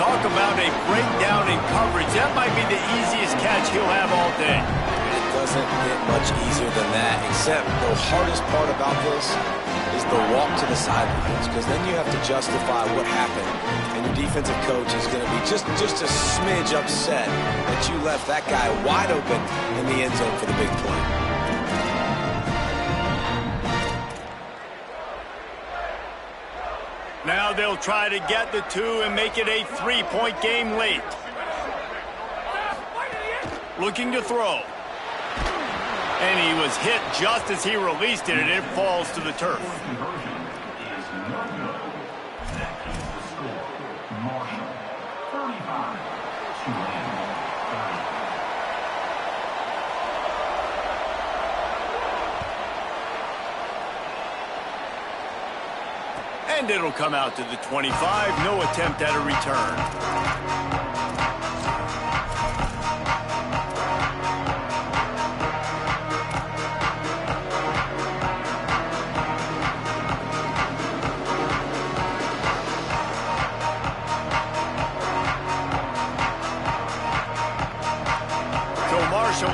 Talk about a breakdown in coverage. That might be the easiest catch he'll have all day. It doesn't get much easier than that, except the hardest part about this is the walk to the sidelines, because then you have to justify what happened, and your defensive coach is going to be just a smidge upset that you left that guy wide open in the end zone for the big play. Now they'll try to get the two and make it a three-point game late. Looking to throw. And he was hit just as he released it, and it falls to the turf. Conversion is no good. That keeps the score. Marshall, 35. Tulane, 30. And it'll come out to the 25. No attempt at a return.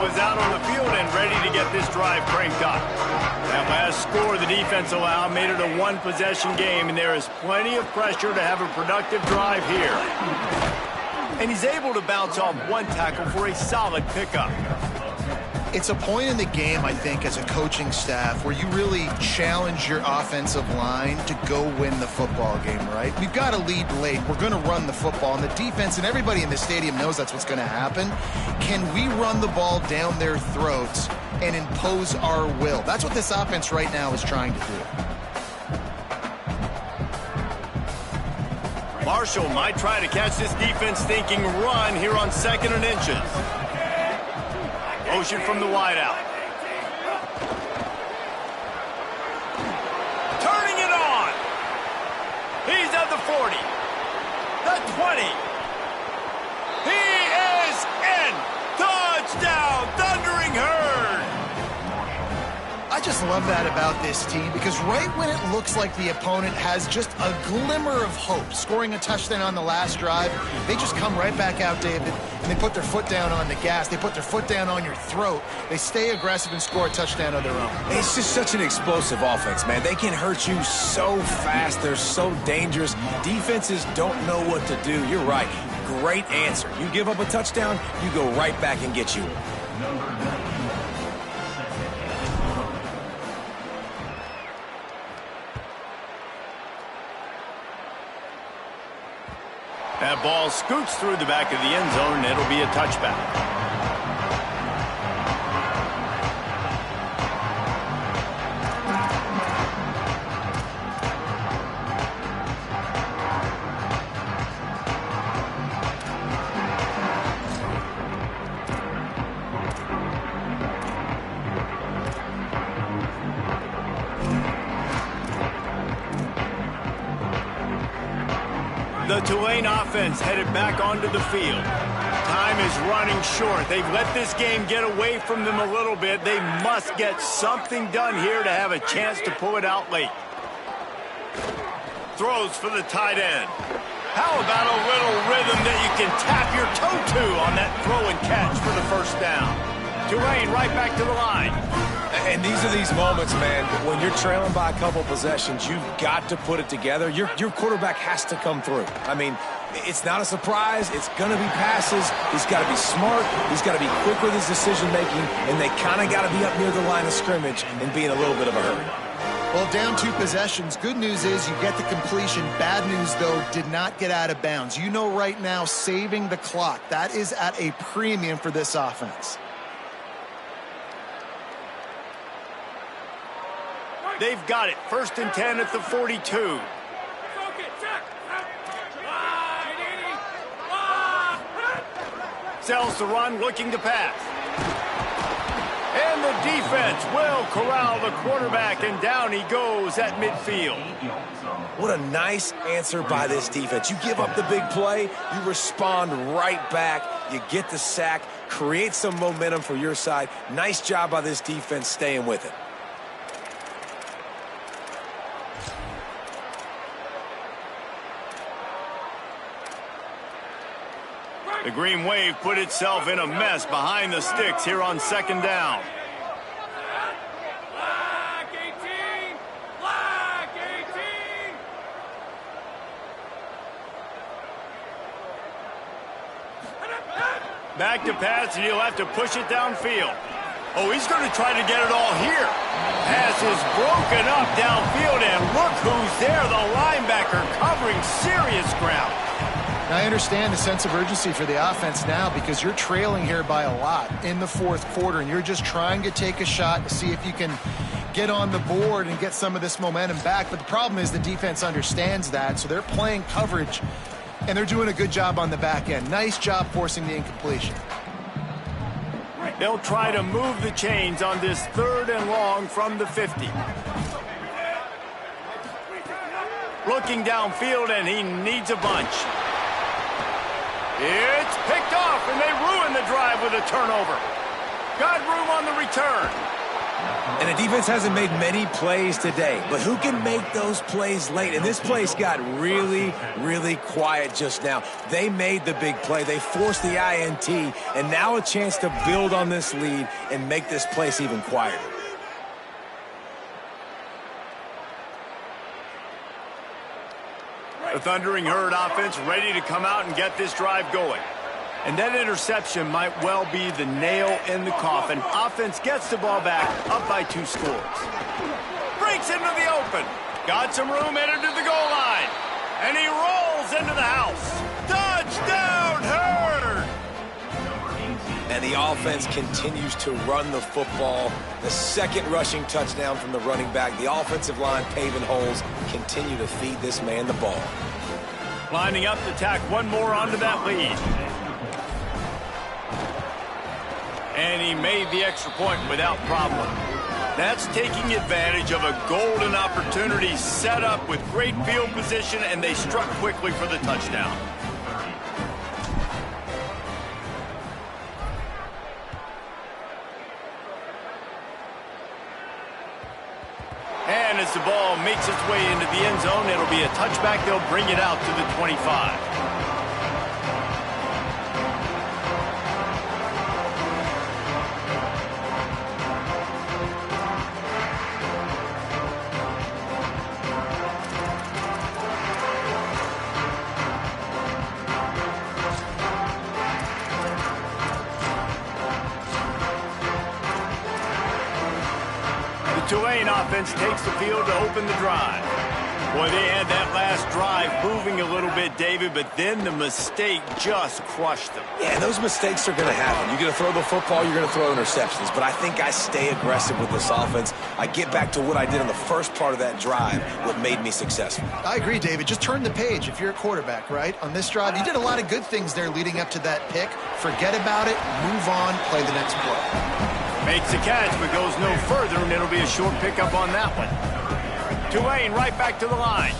Was out on the field and ready to get this drive cranked up. That last score the defense allowed made it a one-possession game, and there is plenty of pressure to have a productive drive here. And he's able to bounce off one tackle for a solid pickup. It's a point in the game, I think, as a coaching staff where you really challenge your offensive line to go win the football game, right? We've got a lead late. We're going to run the football, and the defense and everybody in the stadium knows that's what's going to happen. Can we run the ball down their throats and impose our will? That's what this offense right now is trying to do. Marshall might try to catch this defense thinking run here on 2nd and inches. Motion from the wideout. Turning it on. He's at the 40. The 20. He is in. Touchdown, Thundering Herd. I just love that about this team because right when it looks like the opponent has just a glimmer of hope, scoring a touchdown on the last drive, they just come right back out, David, and they put their foot down on the gas. They put their foot down on your throat. They stay aggressive and score a touchdown of their own. It's just such an explosive offense, man. They can hurt you so fast. They're so dangerous. Defenses don't know what to do. You're right. Great answer. You give up a touchdown, you go right back and get you. That ball scoots through the back of the end zone, and it'll be a touchback. The Tulane offense headed back onto the field. Time is running short. They've let this game get away from them a little bit. They must get something done here to have a chance to pull it out late. Throws for the tight end. How about a little rhythm that you can tap your toe to on that throw and catch for the first down? Tulane right back to the line. And these are these moments, man, when you're trailing by a couple possessions, you've got to put it together. Your quarterback has to come through. I mean, it's not a surprise. It's going to be passes. He's got to be smart. He's got to be quick with his decision-making, and they kind of got to be up near the line of scrimmage and be in a little bit of a hurry. Well, down 2 possessions. Good news is you get the completion. Bad news, though, did not get out of bounds. You know right now, saving the clock, that is at a premium for this offense. They've got it. 1st and 10 at the 42. Sells the run, looking to pass. And the defense will corral the quarterback, and down he goes at midfield. What a nice answer by this defense. You give up the big play, you respond right back, you get the sack, create some momentum for your side. Nice job by this defense staying with it. The Green Wave put itself in a mess behind the sticks here on 2nd down. Black 18! Black 18! Back to pass, and he'll have to push it downfield. Oh, he's going to try to get it all here. Pass is broken up downfield, and Look who's there, the linebacker covering serious ground. Now, I understand the sense of urgency for the offense now because you're trailing here by a lot in the fourth quarter, and you're just trying to take a shot to see if you can get on the board and get some of this momentum back. But the problem is the defense understands that, so they're playing coverage, and they're doing a good job on the back end. Nice job forcing the incompletion. They'll try to move the chains on this 3rd and long from the 50. Looking downfield, and he needs a bunch. It's picked off, and they ruin the drive with a turnover. Got room on the return. And the defense hasn't made many plays today, but who can make those plays late? And this place got really, really quiet just now. They made the big play. They forced the INT, and now a chance to build on this lead and make this place even quieter. The Thundering Herd offense ready to come out and get this drive going. And that interception might well be the nail in the coffin. Offense gets the ball back, up by 2 scores. Breaks into the open. Got some room, entered to the goal line. And he rolls into the house. Touchdown, Herd! And the offense continues to run the football. The 2nd rushing touchdown from the running back. The offensive line paving holes. Continue to feed this man the ball. Lining up to tack one more onto that lead. And he made the extra point without problem. That's taking advantage of a golden opportunity set up with great field position, and they struck quickly for the touchdown. And as the ball makes its way into the end zone, it'll be a touchback. They'll bring it out to the 25. Tulane offense takes the field to open the drive. Boy, they had that last drive moving a little bit, David, but then the mistake just crushed them. Yeah, those mistakes are going to happen. You're going to throw the football, you're going to throw interceptions. But I think I stay aggressive with this offense. I get back to what I did in the first part of that drive, what made me successful. I agree, David. Just turn the page if you're a quarterback, right? On this drive, you did a lot of good things there leading up to that pick. Forget about it, move on, play the next play. Makes a catch, but goes no further, and it'll be a short pickup on that one. Tulane right back to the line.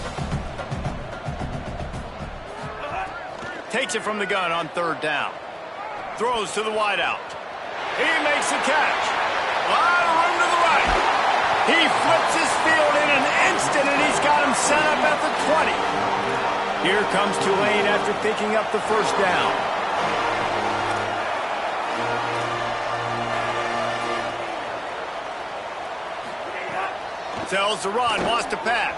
Takes it from the gun on 3rd down. Throws to the wideout. He makes a catch. A lot of room to the right. He flips his field in an instant, and he's got him set up at the 20. Here comes Tulane after picking up the 1st down. Tells to run, wants to pass.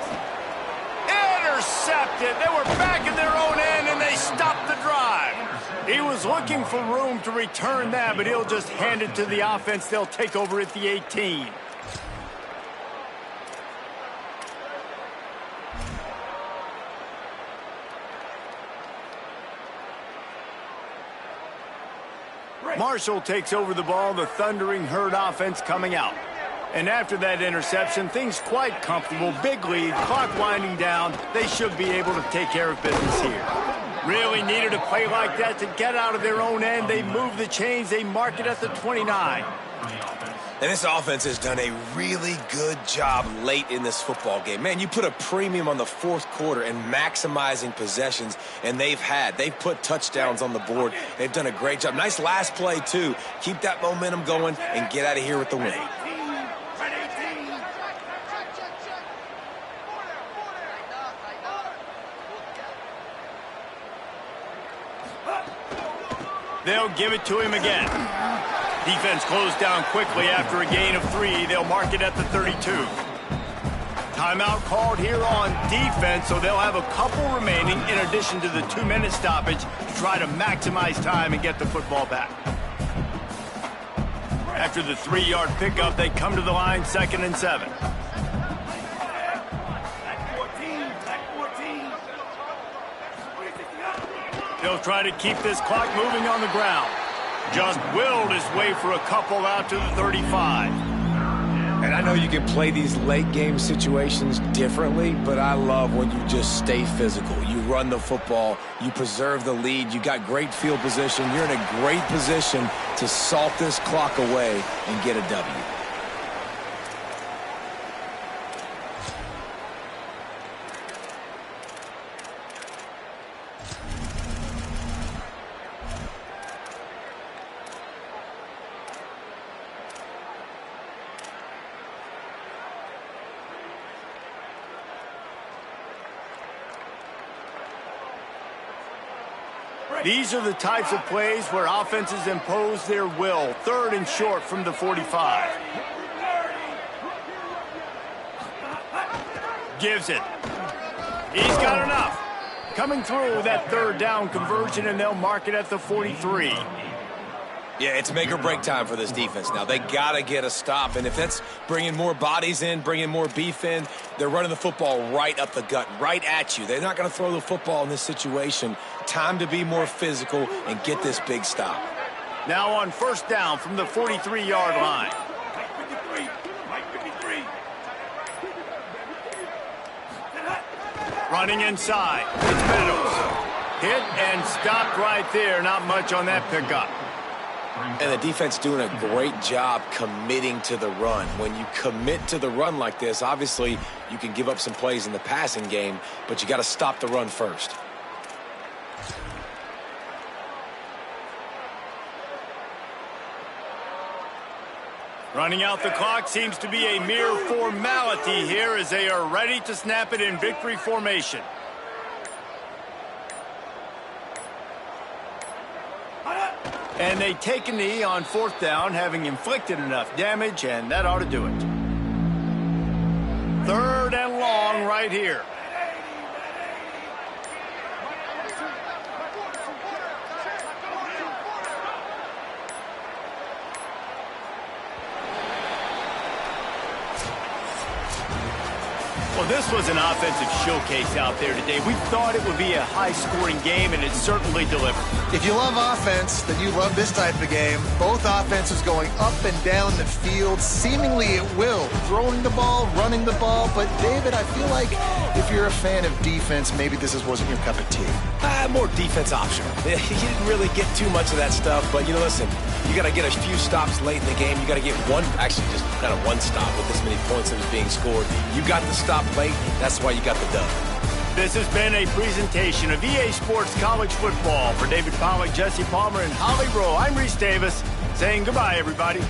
Intercepted. They were back in their own end, and they stopped the drive. He was looking for room to return that, but he'll just hand it to the offense. They'll take over at the 18. Marshall takes over the ball. The Thundering Herd offense coming out. And after that interception, things quite comfortable. Big lead, clock winding down. They should be able to take care of business here. Really needed a play like that to get out of their own end. They move the chains. They mark it at the 29. And this offense has done a really good job late in this football game. Man, you put a premium on the 4th quarter and maximizing possessions, and they've put touchdowns on the board. They've done a great job. Nice last play, too. Keep that momentum going and get out of here with the win. They'll give it to him again. Defense closed down quickly after a gain of 3. They'll mark it at the 32. Timeout called here on defense, so they'll have a couple remaining in addition to the 2-minute stoppage to try to maximize time and get the football back. After the 3-yard pickup, they come to the line 2nd and 7. He'll try to keep this clock moving on the ground. Just willed his way for a couple out to the 35. And I know you can play these late game situations differently, but I love when you just stay physical. You run the football, you preserve the lead, you got great field position, you're in a great position to salt this clock away and get a W. These are the types of plays where offenses impose their will. 3rd and short from the 45. Gives it. He's got enough. Coming through with that 3rd down conversion, and they'll mark it at the 43. Yeah, it's make or break time for this defense now. They got to get a stop, and if that's bringing more bodies in, bringing more beef in, they're running the football right up the gut, right at you. They're not going to throw the football in this situation. Time to be more physical and get this big stop. Now on 1st down from the 43-yard line. Running inside. It's Meadows. Hit and stopped right there. Not much on that pickup. And the defense doing a great job committing to the run. When you commit to the run like this, obviously you can give up some plays in the passing game, but you got to stop the run first. Running out the clock seems to be a mere formality here as they are ready to snap it in victory formation. And they take a knee on 4th down, having inflicted enough damage, and that ought to do it. 3rd and long right here. Well, this was an offensive showcase out there today. We thought it would be a high-scoring game, and it certainly delivered. If you love offense, then you love this type of game. Both offenses going up and down the field, seemingly at will. Throwing the ball, running the ball. But, David, I feel like if you're a fan of defense, maybe this wasn't your cup of tea. More defense optional. You didn't really get too much of that stuff, but, listen, you got to get a few stops late in the game. You got to get actually just kind of one stop with this many points that was being scored. You got the stop late. That's why you got the dub. This has been a presentation of EA Sports College Football. For David Pollack, Jesse Palmer, and Holly Rowe, I'm Reese Davis saying goodbye, everybody.